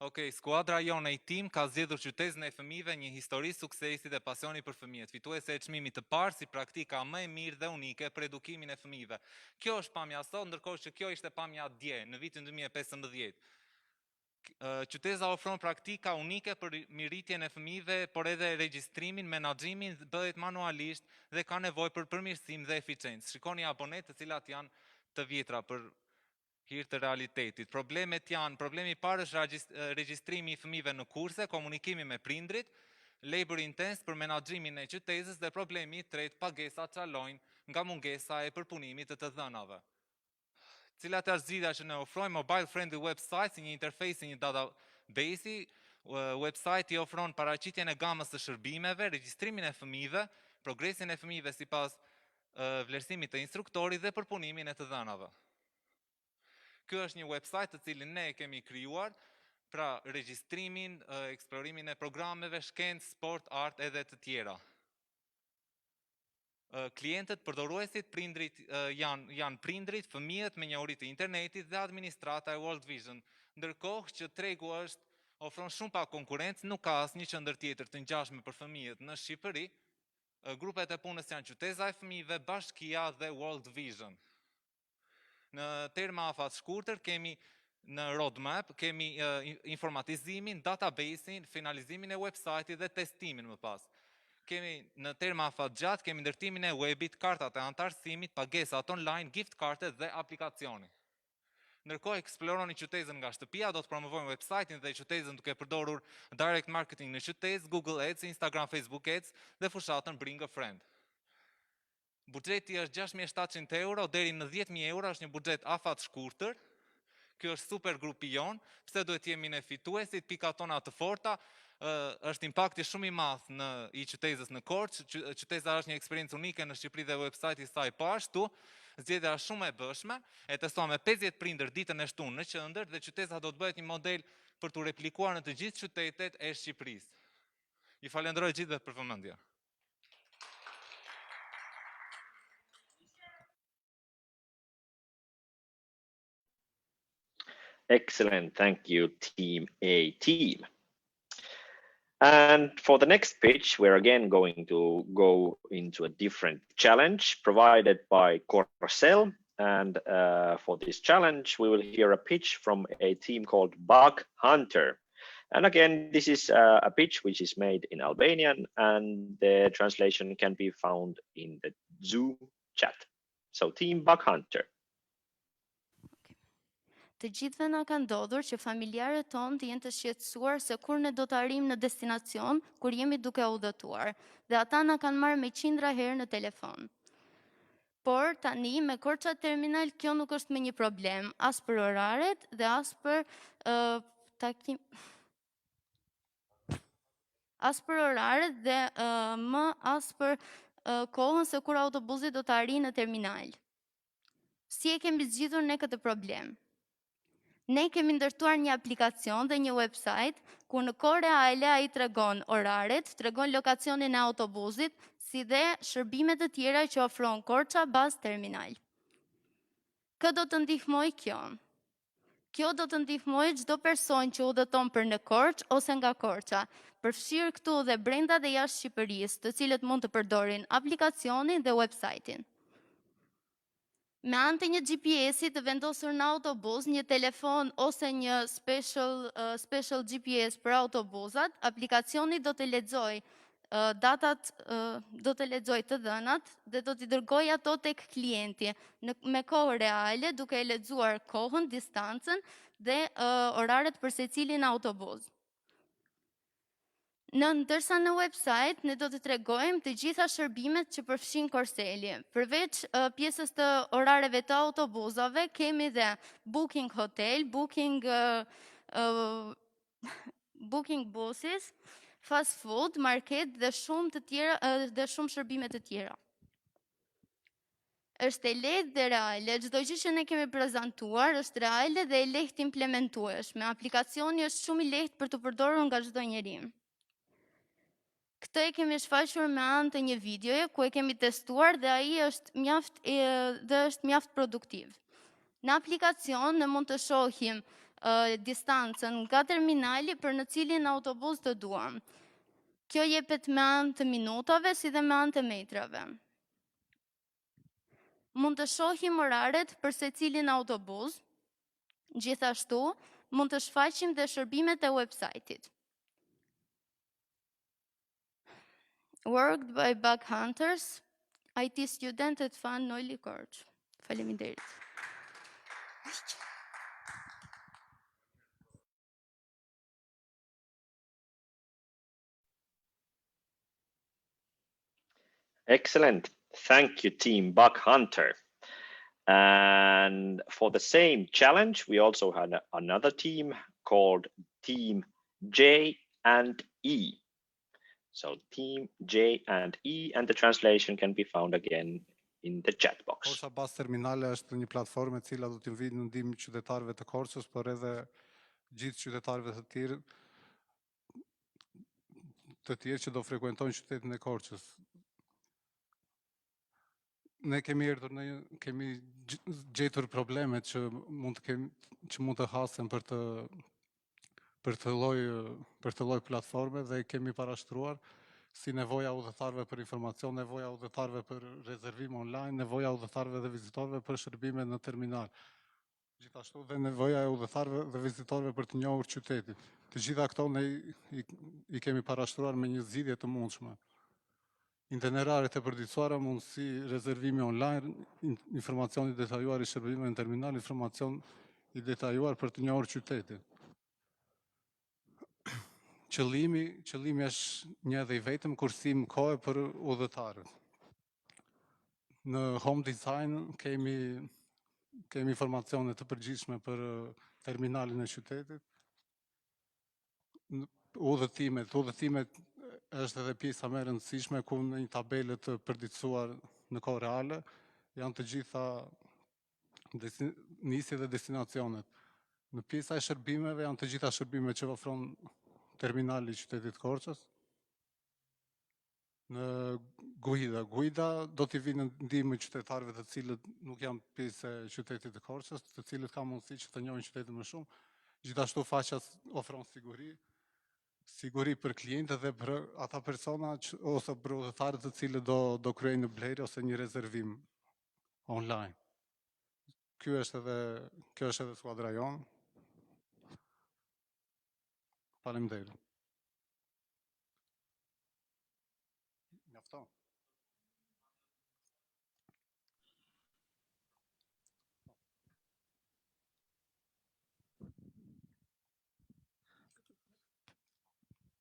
L: Okej, skuadra jonë e tim ka zgjedhur qytetin e fëmijëve një histori suksesi dhe pasioni për fëmijët, fituese e çmimit të parë si praktika më e mirë dhe unike për edukimin e fëmijëve. Kjo është pamja sot, ndërkohë që kjo ishte pamja dje, në vitin 2015. Qyteza ofron praktika unike për mirëritjen e fëmijëve, por edhe regjistrimin, menaxhimin bëhet manualisht dhe ka nevojë për përmirësim dhe eficiencë. Shikoni abonet të cilat janë të vjetra për hir të realitetit. Problemi i parë është regjistrimi i fëmijëve në kurse, komunikimi me prindrit, labor intense për menaxhimin e qytetës dhe problemi i tretë pagesat çalojnë nga mungesa e përpunimit të dhënave. Cilat janë zgjidhja që ne ofrojmë? Mobile friendly website si një interfejs, një database. Website i ofron paraqitjen e gamës së shërbimeve, regjistrimin e fëmijëve, progresin e fëmijëve sipas vlerësimit të instruktorit dhe përpunimin e të dhënave. Ky është një website të cilin ne e kemi krijuar, pra regjistrimin, eksplorimin e programeve, shkencë, sport, art edhe të tjera. Klientët, përdoruesit, prindrit janë prindrit, fëmijët me njohuri të internetit dhe administrata e World Vision, ndërkohë që tregu ofron shumë pak konkurrencë, nuk ka asnjë qendër tjetër të ngjashme për fëmijët në Shqipëri. Grupet e punës janë Qyteza e Fëmijëve, Bashkia dhe World Vision. Në terma afat shkurtër kemi në roadmap, kemi informatizimin, databasin, finalizimin e website-it dhe testimin më pas. Kemi në terma afat gjatë, kemi ndërtimin e webit, kartat e antarësimit, pagesat online, gift kartet dhe aplikacioni. Ndërkohë eksploroni qytetin nga shtëpia, do të promovojmë website-in dhe qytetin duke përdorur direct marketing në qytet, Google Ads, Instagram, Facebook Ads dhe fushatën Bring a Friend. Buxheti është 6.700 euro deri në 10.000 euro, është një buxhet afat shkurtër. Ky është super grupi jon, pse duhet jemi ne fituesit, pikat tona të forta, është impakti shumë i madh në qytetës në Korçë. Qyteza është një eksperiencë unike në Shqipëri dhe website-i i saj po ashtu. Zgjedhja është shumë e bëshme, e testuam me 50 prindër ditën e shtunë në qendër dhe qyteza do të bëhet një model për tu replikuar në të gjithë qytetet e Shqipërisë. Ju falenderoj gjithëve për vëmendje.
A: Excellent, thank you, Team A Team. And for the next pitch, we're again going to go into a different challenge provided by Korsel. And for this challenge, we will hear a pitch from a team called Bug Hunter. And again, this is a pitch which is made in Albanian, and the translation can be found in the Zoom chat. So Team Bug Hunter.
M: Të gjithëve na ka ndodhur që familjarët tonë të jenë të shqetësuar se kur ne do të arrijmë në destinacion, kur jemi duke udhëtuar, dhe ata na kanë marrë me qindra herë në telefon. Por tani me Korça Terminal kjo nuk është më një problem, as për oraret dhe as për takim as për oraret dhe më as për kohën se kur autobusi do të arrijë në terminal. Si e kemi zgjidhur ne këtë problem? Ne kemi ndërtuar një aplikacion dhe një website ku në kohë reale ai tregon oraret, tregon lokacionin e autobusit, si dhe shërbimet e tjera që ofron Korça Bus Terminal. Kë do të ndihmoj kjo? Kjo do të ndihmoj çdo person që udhëton për në Korçë ose nga Korça, përfshirë këtu dhe brenda dhe jashtë Shqipërisë, të cilët mund të përdorin aplikacionin dhe website-in. Me anë të një GPS-i të vendosur në autobus, një telefon ose një special GPS për autobusat, aplikacioni do të lexojë datat, do të lexojë të dhënat dhe do t'i dërgojë ato tek klienti me kohë reale, duke e lexuar kohën, distancën dhe oraret për secilin autobus. Ndërsa në website ne do të tregojmë të gjitha shërbimet që përfshin Korseli. Përveç pjesës të orareve të autobusave, kemi dhe booking hotel, booking buses, fast food, market dhe shumë shërbime të tjera. Është e lehtë dhe reale, çdo gjë që ne kemi prezantuar është reale dhe e lehtë implementueshme. Aplikacioni është shumë i lehtë për të përdorur nga çdo njeri. Këtë e kemi shfaqur me anë të një videoje ku e kemi testuar dhe ai është mjaft produktiv. Në aplikacion ne mund të shohim distancën nga terminali për në cilin autobus të duam. Kjo jepet me anë të minutave si dhe me anë të metrave. Mund të shohim oraret për secilin autobus. Gjithashtu, mund të shfaqim dhe shërbimet e website-it. Worked by bug hunters, IT student at Fan Noili Korç. Faleminderit.
A: Excellent. Thank you, Team Bug Hunter. And for the same challenge, we also had another team called Team J and E. So Team J and E, and the translation can be found again in the chat box.
N: Korça Bus Terminale është një platformë e cila do t'ju vijë në ndihmë qytetarëve të Korçës, por edhe gjithë qytetarëve të tjerë që do frekuentojnë qytetin e Korçës. Ne kemi gjetur problemet që mund të hasen për të lloj platforme dhe kemi parashtruar si nevoja udhëtarëve për informacion, nevoja udhëtarëve për rezervim online, nevoja udhëtarëve dhe vizitorëve për shërbime në terminal. Gjithashtu dhe nevoja e udhëtarëve dhe vizitorëve për të njohur qytetin. Të gjitha këto ne i kemi parashtruar me një zgjidhje të mundshme. Itinerare të përditësuara, mundësi rezervimi online, informacion i detajuar i shërbimeve në terminal, informacion i detajuar për të njohur qytetin. Qëllimi është një dhe i vetëm, kursim kohë për udhëtarët. Në home design kemi informacione të përgjithshme për terminalin e qytetit. Udhëtimet është edhe pjesa më e rëndësishme ku në një tabelë të përditësuar në kohë reale janë të gjitha nisjet dhe destinacionet. Në pjesa e shërbimeve janë të gjitha shërbimet që ofron terminali i qytetit Korçës. Në guida do t'i vinë në ndihmë qytetarëve të cilët nuk janë pjesë e qytetit të Korçës, të cilët kanë mundësi që të njohin qytetin më shumë. Gjithashtu faqja ofron siguri për klientët dhe për ata persona ose për udhëtarët të cilët do kryejnë në blerje ose një rezervim online. Kjo është edhe skuadra jonë. Faleminderit. Mjafton.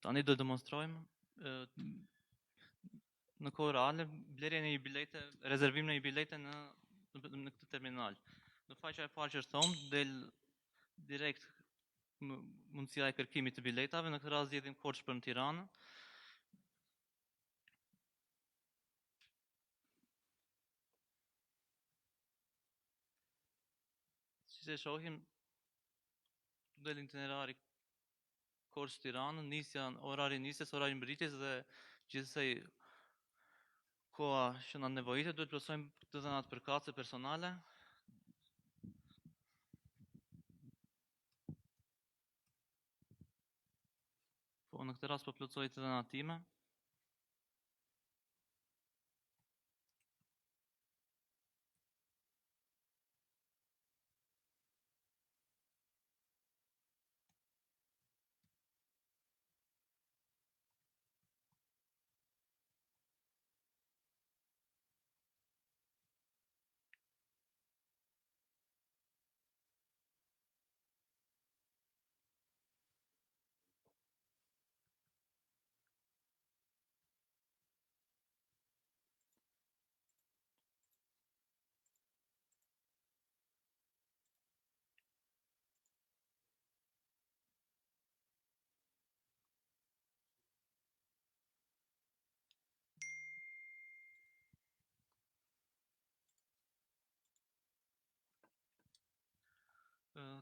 O: Tani do demonstrojmë në kohë reale blerjen e një bilete, rezervimin e një bilete në këtë terminal. Në faqja e parë që është thonë, del direkt mundësia e kërkimit të biletave, në këtë rast zgjedhim Korçë për në Tiranë. Si se shohim, del itinerari Korçë Tiranë, nisja, orari nisjes, orari mbritjes dhe gjithsej koha që na nevojitet, duhet plotësojmë të dhënat përkatëse personale. Po në këtë rast po plotësoj të dhënat time.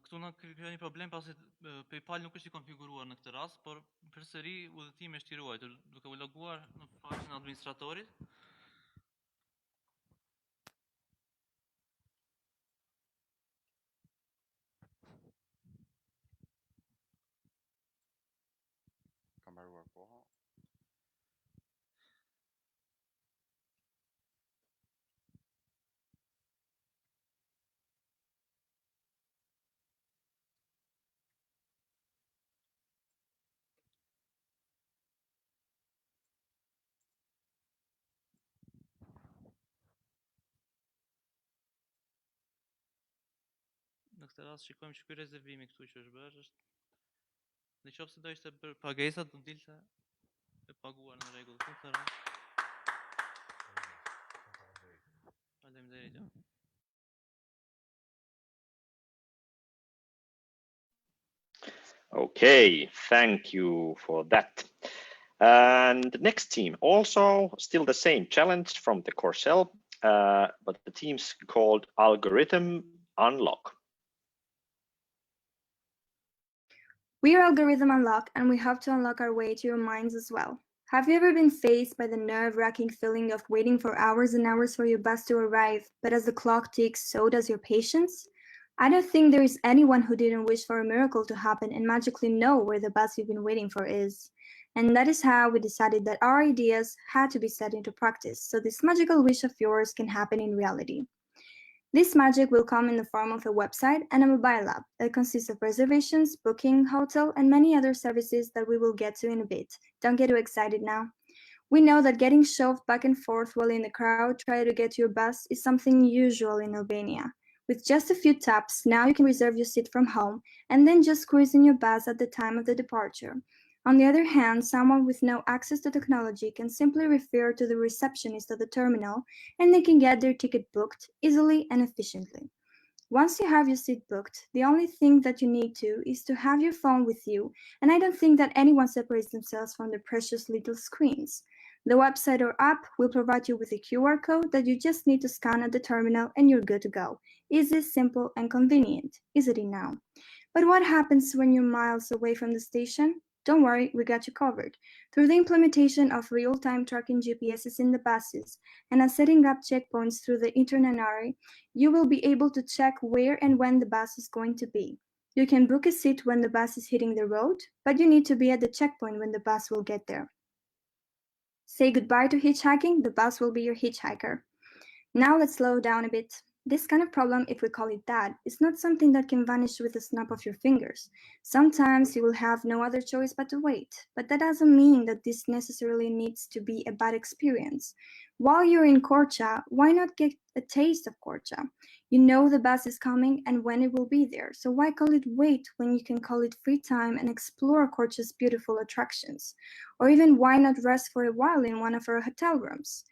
O: Këtu na krijon një problem pasi PayPal nuk është i konfiguruar në këtë rast, por përsëri udhëtimi është i ruajtur duke u loguar në faqen e administratorit.
P: Ka mbaruar koha.
O: Në këtë rast shikojmë që ky rezervimi këtu që është bërë është nëse do ishte bërë pagesa do dilte e paguar në rregull. Në këtë rast. Faleminderit.
A: Okay, thank you for that. And the next team, also still the same challenge from the Korsel, but the team's called Algorithm Unlock.
Q: We are Algorithm Unlock, and we hope to unlock our way to your minds as well. Have you ever been faced by the nerve-wracking feeling of waiting for hours and hours for your bus to arrive, but as the clock ticks, so does your patience? I don't think there is anyone who didn't wish for a miracle to happen and magically know where the bus you've been waiting for is. And that is how we decided that our ideas had to be set into practice, so this magical wish of yours can happen in reality. This magic will come in the form of a website and a mobile app that consists of reservations, booking, hotel, and many other services that we will get to in a bit. Don't get too excited now. We know that getting shoved back and forth while in the crowd trying to get to your bus is something usual in Albania. With just a few taps, now you can reserve your seat from home and then just cruise in your bus at the time of the departure. On the other hand, someone with no access to technology can simply refer to the receptionist at the terminal and they can get their ticket booked easily and efficiently. Once you have your seat booked, the only thing that you need to is to have your phone with you, and I don't think that anyone separates themselves from the precious little screens. The website or app will provide you with a QR code that you just need to scan at the terminal and you're good to go. Easy, simple, and convenient, isn't it now? But what happens when you're miles away from the station? Don't worry, we got you covered. Through the implementation of real-time tracking GPSs in the buses and setting up checkpoints through the itinerary, you will be able to check where and when the bus is going to be. You can book a seat when the bus is hitting the road, but you need to be at the checkpoint when the bus will get there. Say goodbye to hitchhiking, the bus will be your hitchhiker. Now let's slow down a bit. This kind of problem, if we call it that, is not something that can vanish with a snap of your fingers. Sometimes you will have no other choice but to wait, but that doesn't mean that this necessarily needs to be a bad experience. While you're in Korça, why not get a taste of Korça? You know the bus is coming and when it will be there, so why call it wait when you can call it free time and explore Korça's beautiful attractions? Or even why not rest for a while in one of our hotel rooms?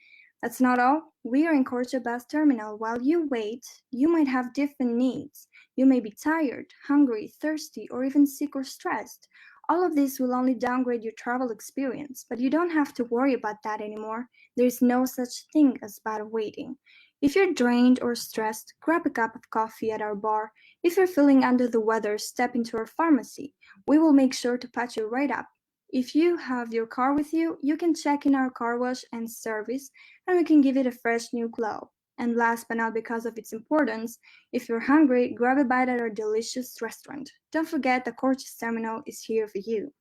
Q: That's not all. We are in Korça bus terminal. While you wait, you might have different needs. You may be tired, hungry, thirsty, or even sick or stressed. All of this will only downgrade your travel experience, but you don't have to worry about that anymore. There is no such thing as bad waiting. If you're drained or stressed, grab a cup of coffee at our bar. If you're feeling under the weather, step into our pharmacy. We will make sure to patch you right up. If you have your car with you, you can check in our car wash and service, and we can give it a fresh new glow. And last but not because of its importance, if you're hungry, grab a bite at our delicious restaurant. Don't forget the Korça's terminal is here for you.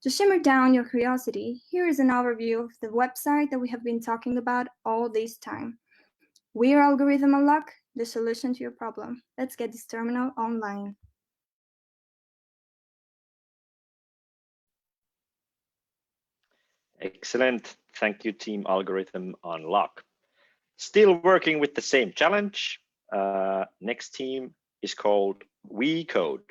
Q: To shimmer down your curiosity, here is an overview of the website that we have been talking about all this time. We are Algorithm Unlock, the solution to your problem. Let's get this terminal online.
A: Excellent. Thank you, Team Algorithm Unlock. Still working with the same challenge. Next team is called WeCode.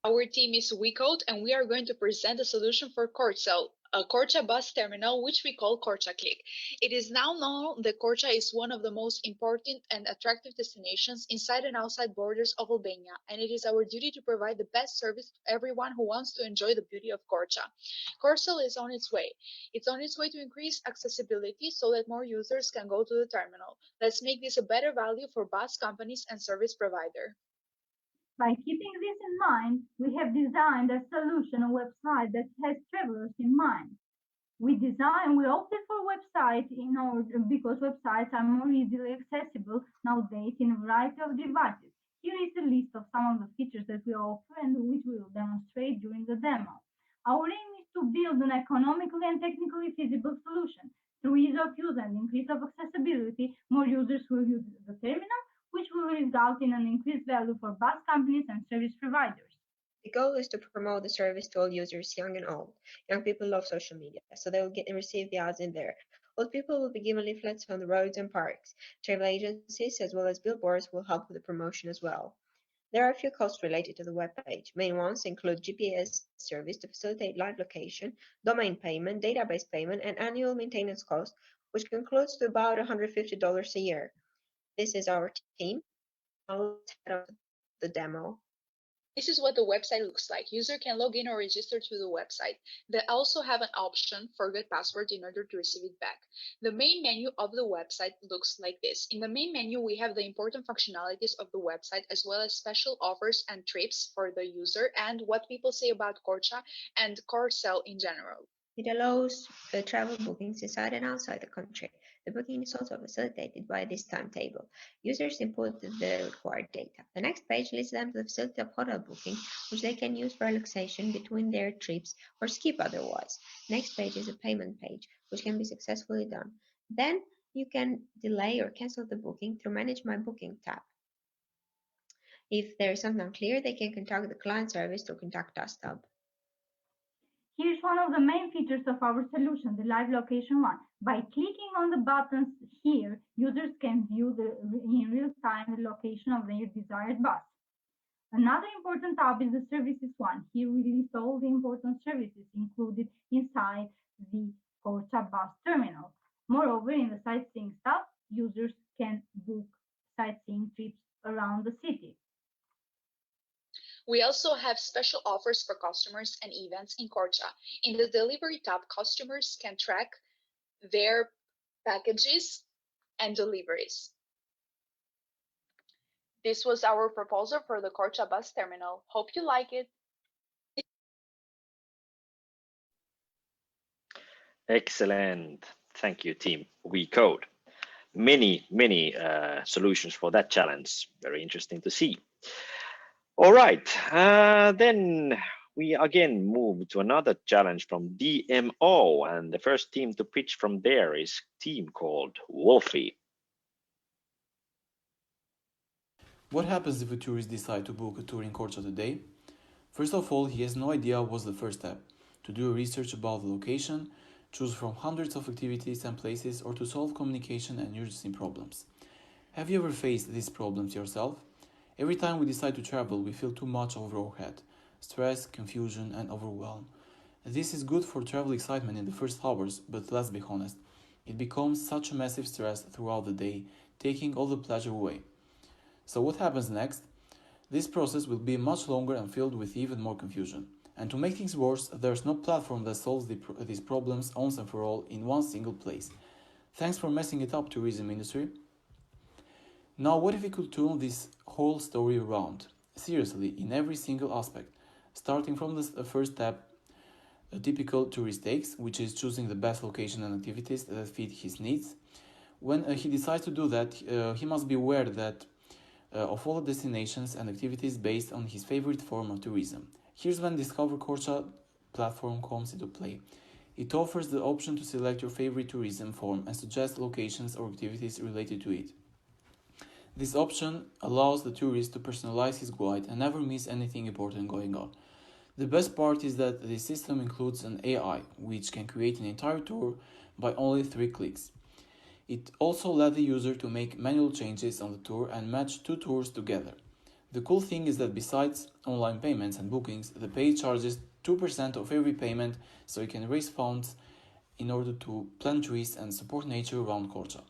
R: Our team is WeCode, and we are going to present a solution for Korsel, a Korça bus terminal, which we call Korça Click. It is now known that Korça is one of the most important and attractive destinations inside and outside borders of Albania, and it is our duty to provide the best service to everyone who wants to enjoy the beauty of Korça. Korsel is on its way. It's on its way to increase accessibility so that more users can go to the terminal. Let's make this a better value for bus companies and service provider.
S: By keeping this in mind, we have designed a solution, a website that has travelers in mind. We opted for website because websites are more easily accessible nowadays in a variety of devices. Here is a list of some of the features that we offer and which we will demonstrate during the demo. Our aim is to build an economically and technically feasible solution. Through ease of use and increase of accessibility, more users will use the terminal, which will result in an increased value for bus companies and service providers.
T: The goal is to promote the service to all users, young and old. Young people love social media, so they will get and receive the ads in there. Old people will be given leaflets on the roads and parks. Travel agencies as well as billboards will help with the promotion as well. There are a few costs related to the webpage. Main ones include GPS service to facilitate live location, domain payment, database payment, and annual maintenance cost, which concludes to about $150 a year. This is our team. I'll head on the demo.
R: This is what the website looks like. User can log in or register to the website. They also have an option forget password in order to receive it back. The main menu of the website looks like this. In the main menu, we have the important functionalities of the website as well as special offers and trips for the user and what people say about Korça and Korsel in general.
T: It allows travel bookings inside and outside the country. The booking is also facilitated by this timetable. Users input the required data. The next page leads them to the facility of hotel booking, which they can use for relaxation between their trips or skip otherwise. Next page is a payment page, which can be successfully done. Then you can delay or cancel the booking through Manage My Booking tab. If there is something unclear, they can contact the client service to Contact Us tab.
S: Here's one of the main features of our solution, the live location one. By clicking on the buttons here, users can view in real time the location of their desired bus. Another important tab is the services one. Here we list all the important services included inside the Korça bus terminal. Moreover, in the sightseeing tab, users can book sightseeing trips around the city.
R: We also have special offers for customers and events in Korça. In the Delivery tab, customers can track their packages and deliveries. This was our proposal for the Korça bus terminal. Hope you like it.
A: Excellent. Thank you, Team WeCode. Many solutions for that challenge. Very interesting to see. All right, then we again move to another challenge from DMO, and the first team to pitch from there is a team called Wolfie.
U: What happens if a tourist decides to book a tour in Korça today? First of all, he has no idea what's the first step: to do research about the location, choose from hundreds of activities and places, or to solve communication and urgency problems. Have you ever faced these problems yourself? Every time we decide to travel, we feel too much over our head. Stress, confusion, and overwhelm. This is good for travel excitement in the first hours, but let's be honest, it becomes such a massive stress throughout the day, taking all the pleasure away. So what happens next? This process will be much longer and filled with even more confusion. And to make things worse, there's no platform that solves these problems once and for all in one single place. Thanks for messing it up, tourism industry. Now, what if we could turn this whole story around? Seriously, in every single aspect, starting from the first step a typical tourist takes, which is choosing the best location and activities that fit his needs. When he decides to do that, he must be aware that of all the destinations and activities based on his favorite form of tourism. Here's when Discover Korça platform comes into play. It offers the option to select your favorite tourism form and suggest locations or activities related to it. This option allows the tourist to personalize his guide and never miss anything important going on. The best part is that the system includes an AI, which can create an entire tour by only 3 clicks. It also lets the user to make manual changes on the tour and match 2 tours together. The cool thing is that besides online payments and bookings, the page charges 2% of every payment, so you can raise funds in order to plant trees and support nature around Korça.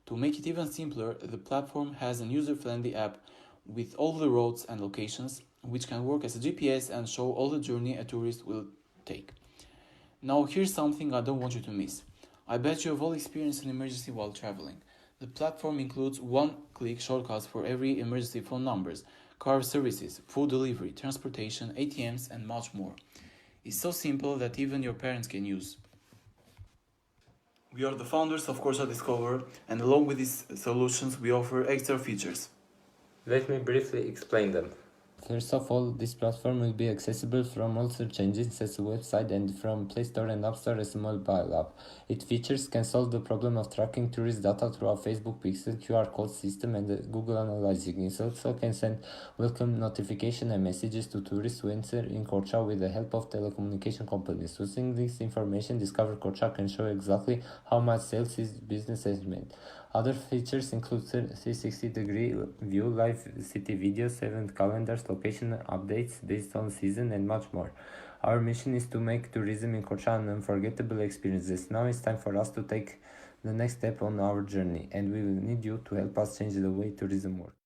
U: To make it even simpler, the platform has an user-friendly app with all the roads and locations, which can work as a GPS and show all the journey a tourist will take. Now here's something I don't want you to miss. I bet you have all experienced an emergency while traveling. The platform includes one-click shortcuts for every emergency phone numbers, car services, food delivery, transportation, ATMs, and much more. It's so simple that even your parents can use. We are the founders of Korça Discover, and along with these solutions, we offer extra features.
C: Let me briefly explain them. First of all, this platform will be accessible from all search engines as a website and from Play Store and App Store as a mobile app. Its features can solve the problem of tracking tourist data through our Facebook Pixel QR code system and Google Analyzing. It also can send welcome notification and messages to tourists who enter in Korça with the help of telecommunication companies. Using this information, Discover Korça can show exactly how much sales his business has made. Other features include 360-degree view, live city videos, event calendars, location updates based on season, and much more. Our mission is to make tourism in Korça an unforgettable experience. Now it's time for us to take the next step on our journey, and we will need you to help us change the way tourism works.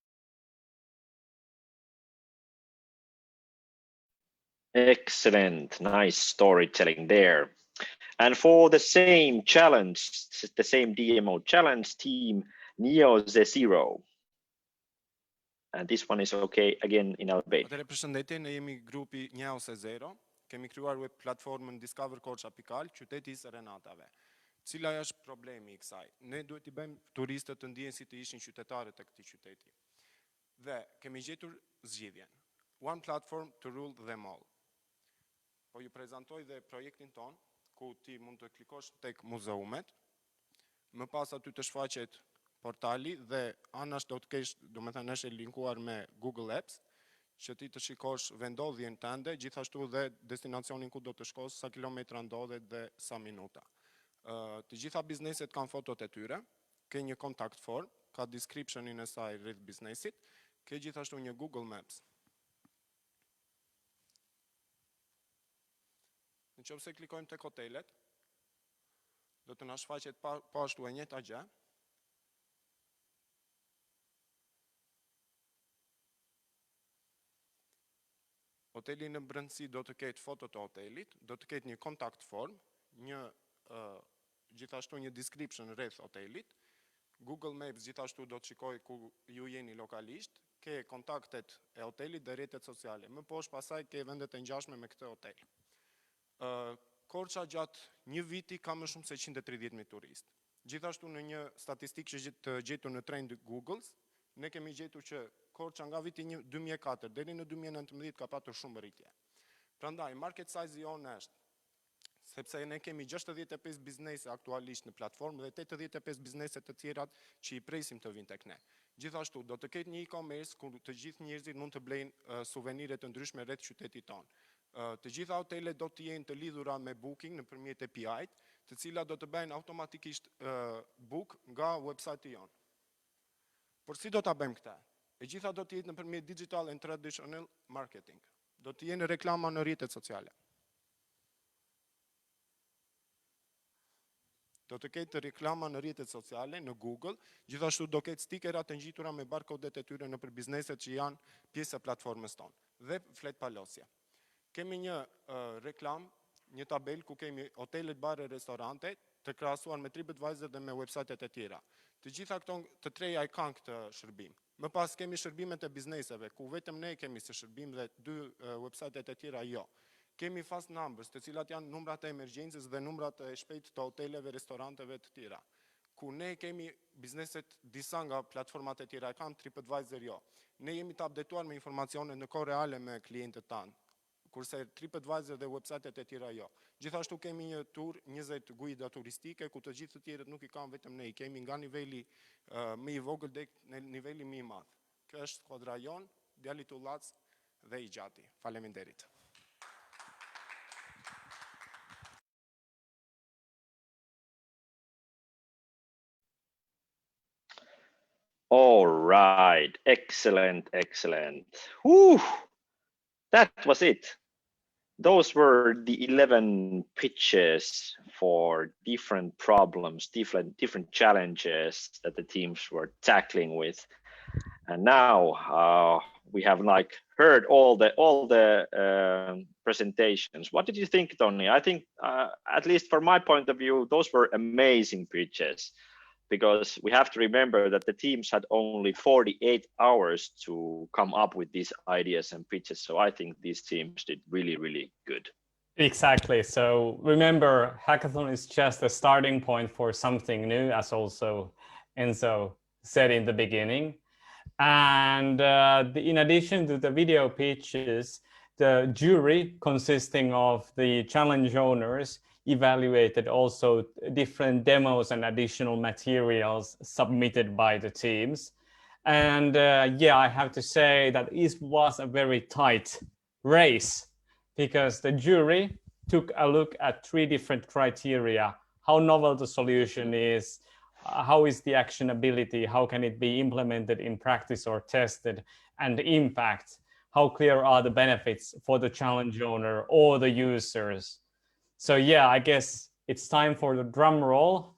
A: Excellent, nice storytelling there. And for the same challenge, the same DMO challenge, team Neo Z0. And this one is okay again in Albania.
V: Atëherë përshëndetje, ne jemi grupi Njau Se0, kemi krijuar web platformën discoverkorça.al, qyteti i Serenatave. Cila është problemi I kësaj? Ne duhet I bëjmë turistët të ndihen si të ishin qytetarët e këtij qyteti. Dhe kemi gjetur zgjidhjen. One platform to rule them all. Po ju prezantoj dhe projektin ton, ku ti mund të klikosh tek muzeumet, më pas aty të shfaqet portali dhe anash do të kesh, domethënë është linkuar me Google Apps, që ti të shikosh vendodhjen tënde, gjithashtu dhe destinacionin ku do të shkosh, sa kilometra ndodhet dhe sa minuta. Të gjitha bizneset kanë fotot e tyre, ke një contact form, ka descriptionin e saj rreth biznesit, ke gjithashtu një Google Maps. Nëse klikojmë tek hotelet, do të na shfaqet ashtu e njëjta gjë. Hoteli në brendësi do të ketë fotot e hotelit, do të ketë një contact form, gjithashtu një description rreth hotelit. Google Maps gjithashtu do të shikoj ku ju jeni lokalisht, ke kontaktet e hotelit dhe rrjetet sociale. Më poshtë pasaj ke vendet e ngjashme me këtë hotel. Korça gjatë një viti ka më shumë se 130.000 turistë. Gjithashtu në një statistikë që të gjetur në trend Google's, ne kemi gjetur që Korça nga viti 2004 deri në 2019 ka patur shumë rritje. Prandaj market size I jonë është, sepse ne kemi 65 biznese aktualisht në platformë dhe 85 biznese të tjerat që I presim të vinë tek ne. Gjithashtu do të ketë një e-commerce ku të gjithë njerëzit mund të blejnë suvenire të ndryshme rreth qytetit tonë. Të gjitha hotelet do të jenë të lidhura me booking nëpërmjet API-t, të cilat do të bëjnë automatikisht book nga website-i jonë. Por si do ta bëjmë këta? E gjitha do të jetë nëpërmjet digital and traditional marketing. Do të jenë reklama në rrjetet sociale. Do të ketë reklama në rrjetet sociale, në Google, gjithashtu do ketë stikerat të ngjitura me barkodet e tyre nëpër bizneset që janë pjesë e platformës tonë. Dhe flet palosje. Kemi një reklam, një tabel ku kemi hotelet, bare, restorante, të krahasuar me TripAdvisor dhe me websajtet e tjera. Të gjitha këto të treja i kanë këtë shërbim. Më pas kemi shërbimet e bizneseve, ku vetëm ne kemi si shërbim dhe 2 websajtet e tjera jo. Kemi fast numbers, të cilat janë numrat e emergjencës dhe numrat e shpejt të hoteleve, restoranteve të tjera. Ku ne kemi bizneset disa nga platformat e tjera, e kanë TripAdvisor jo. Ne jemi të updateuar me informacione në kohë reale me klientët tanë, kurse TripAdvisor dhe websajtet e tjera jo. Gjithashtu kemi një tur, 20 guida turistike, ku të gjithë të tjerët nuk i kanë vetëm ne, i kemi nga niveli më i vogël deri në niveli më i madh. Kjo është kodra jon, djalit ullac dhe i gjati. Faleminderit.
A: All right, excellent, excellent. Whew. That was it. Those were the 11 pitches for different problems, different challenges that the teams were tackling with. And now we have heard all the presentations. What did you think, Tony? I think, at least from my point of view, those were amazing pitches, because we have to remember that the teams had only 48 hours to come up with these ideas and pitches. So I think these teams did really, really good.
B: Exactly. So remember, Hackathon is just a starting point for something new, as also Enzo said in the beginning. And in addition to the video pitches, the jury, consisting of the challenge owners, evaluated also different demos and additional materials submitted by the teams. And yeah, I have to say that it was a very tight race, because the jury took a look at 3 different criteria: how novel the solution is, how is the actionability, how can it be implemented in practice or tested, and impact, how clear are the benefits for the challenge owner or the users. So yeah, I guess it's time for the drum roll,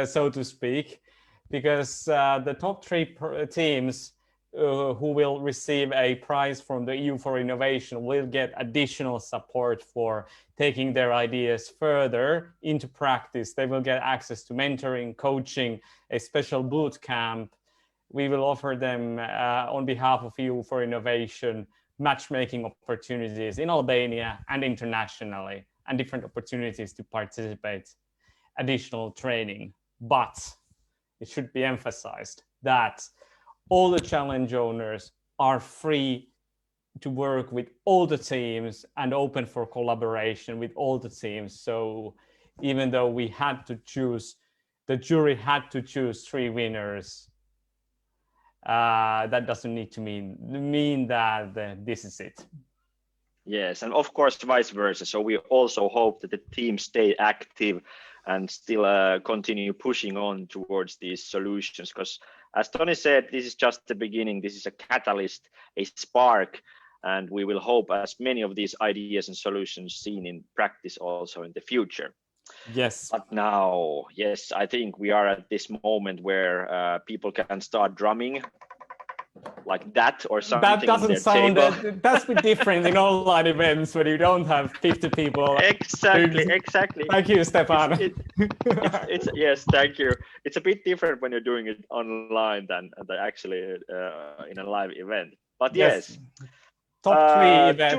B: so to speak, because the top 3 teams who will receive a prize from the EU for Innovation will get additional support for taking their ideas further into practice. They will get access to mentoring, coaching, a special boot camp. We will offer them, on behalf of EU for Innovation, matchmaking opportunities in Albania and internationally, and different opportunities to participate, additional training. But it should be emphasized that all the challenge owners are free to work with all the teams and open for collaboration with all the teams. So even though we had to choose, the jury had to choose 3 winners, that doesn't need to mean that this is it.
A: Yes, and of course vice versa. So we also hope that the teams stay active and still continue pushing on towards these solutions, because as Tony said, this is just the beginning. This is a catalyst, a spark, and we will hope as many of these ideas and solutions seen in practice also in the future.
B: Yes.
A: But now, yes, I think we are at this moment where people can start drumming like that or something.
B: That doesn't sound, that's a bit different in online events when you don't have 50 people.
A: Exactly.
B: Thank you, Stefan.
A: It's yes, thank you. It's a bit different when you're doing it online than actually in a live event. But yes,
B: top 3 event.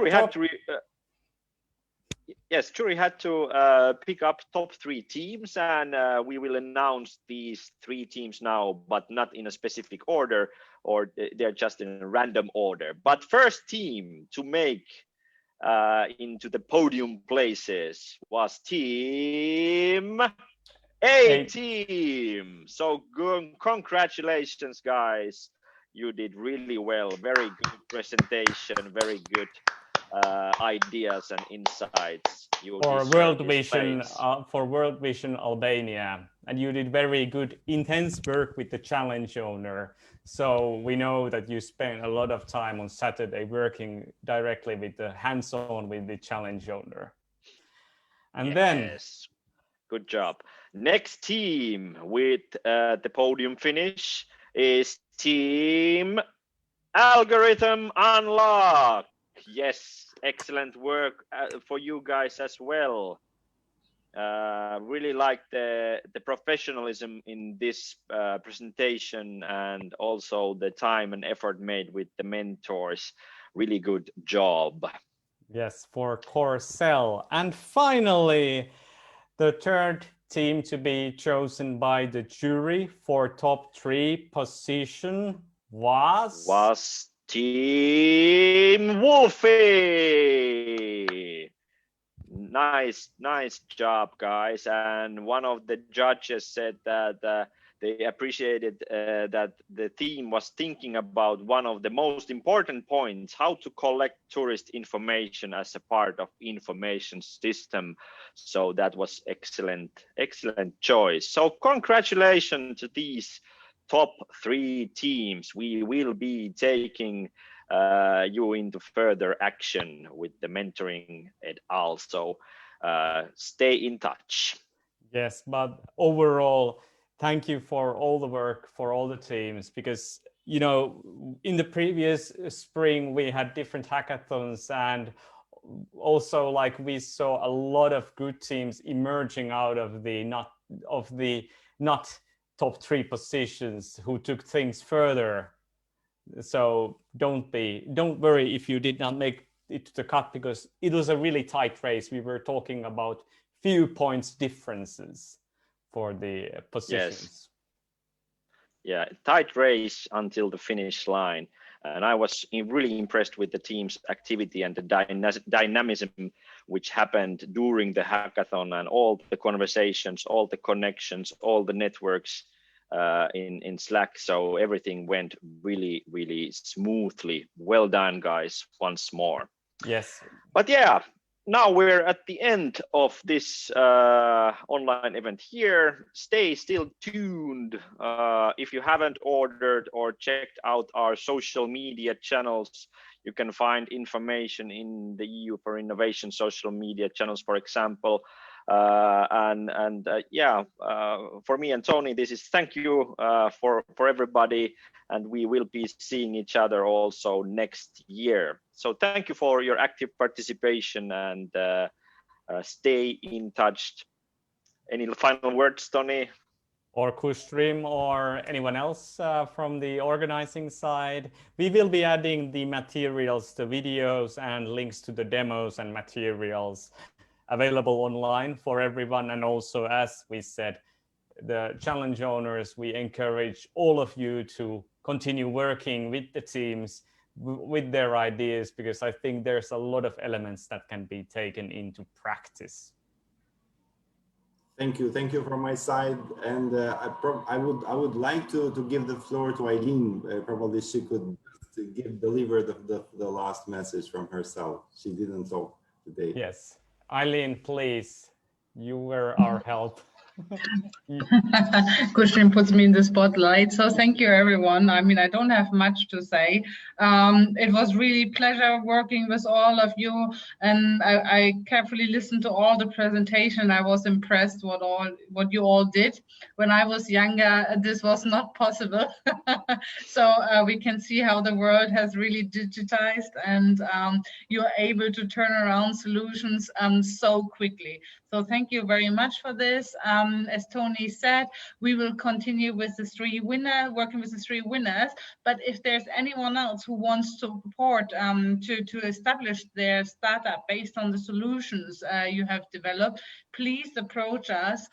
A: Jury had to pick up top 3 teams, and we will announce these 3 teams now, but not in a specific order, or they're just in a random order. But first team to make into the podium places was team A team. So good, congratulations, guys. You did really well. Very good presentation, very good ideas and insights. You
B: for
A: deserve
B: World
A: this
B: Vision,
A: place.
B: for World Vision Albania, and you did very good, intense work with the challenge owner. So we know that you spent a lot of time on Saturday working directly with the hands-on with the challenge owner. And then,
A: good job. Next team with the podium finish is Team Algorithm Unlock. Yes, excellent work for you guys as well. Really like the professionalism in this presentation, and also the time and effort made with the mentors. Really good job.
B: yes, for Korsel. And finally, the third team to be chosen by the jury for top 3 position was
A: Team Wolfie. Nice job, guys. And one of the judges said that they appreciated that the team was thinking about one of the most important points: how to collect tourist information as a part of information system. So that was excellent choice. So congratulations to these top 3 teams. We will be taking you into further action with the mentoring and also stay in touch.
B: Yes, but overall, thank you for all the work for all the teams, because you know, in the previous spring we had different hackathons, and also like we saw a lot of good teams emerging out of the not top 3 positions who took things further. So don't worry if you did not make it to the cut, because it was a really tight race. We were talking about few points differences for the positions.
A: Yes. Yeah, tight race until the finish line. And I was really impressed with the team's activity and the dynamism which happened during the hackathon, and all the conversations, all the connections, all the networks in Slack. So everything went really smoothly. Well done, guys, once more.
B: Yes.
A: But yeah, now we're at the end of this online event here. Stay still tuned. If you haven't ordered or checked out our social media channels, you can find information in the EU for Innovation social media channels, for example. For me and Tony, this is thank you for everybody, and we will be seeing each other also next year. So thank you for your active participation, and stay in touch. Any final words, Tony?
B: Or Kustrim, or anyone else from the organizing side? We will be adding the materials, the videos and links to the demos and materials available online for everyone. And also, as we said, the challenge owners, we encourage all of you to continue working with the teams, with their ideas, because I think there's a lot of elements that can be taken into practice.
D: Thank you from my side, and I would like to give the floor to Eileen. Probably she could deliver the last message from herself. She didn't talk today.
B: Yes, Eileen, please. You were our help.
E: Kustrim puts me in the spotlight. So thank you, everyone. I mean, I don't have much to say. It was really pleasure working with all of you, and I carefully listened to all the presentation. I was impressed what you all did. When I was younger, this was not possible. So we can see how the world has really digitized, and you're able to turn around solutions so quickly. So thank you very much for this. As Tony said, we will continue with the working with the 3 winners. But if there's anyone else who wants support to establish their startup based on the solutions you have developed, please approach us.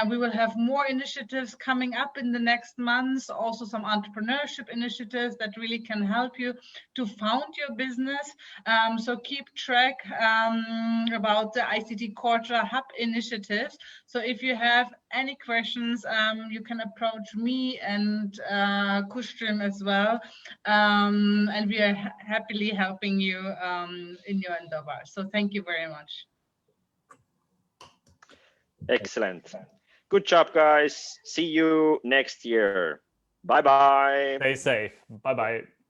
E: We will have more initiatives coming up in the next months, also some entrepreneurship initiatives that really can help you to found your business. So keep track about the ICT Korça Hub initiatives. So if you have any questions, you can approach me and Kustrim as well. And we are happily helping you in your endeavor. So thank you very much.
A: Excellent. Good job, guys. See you next year. Bye-bye.
B: Stay safe. Bye-bye.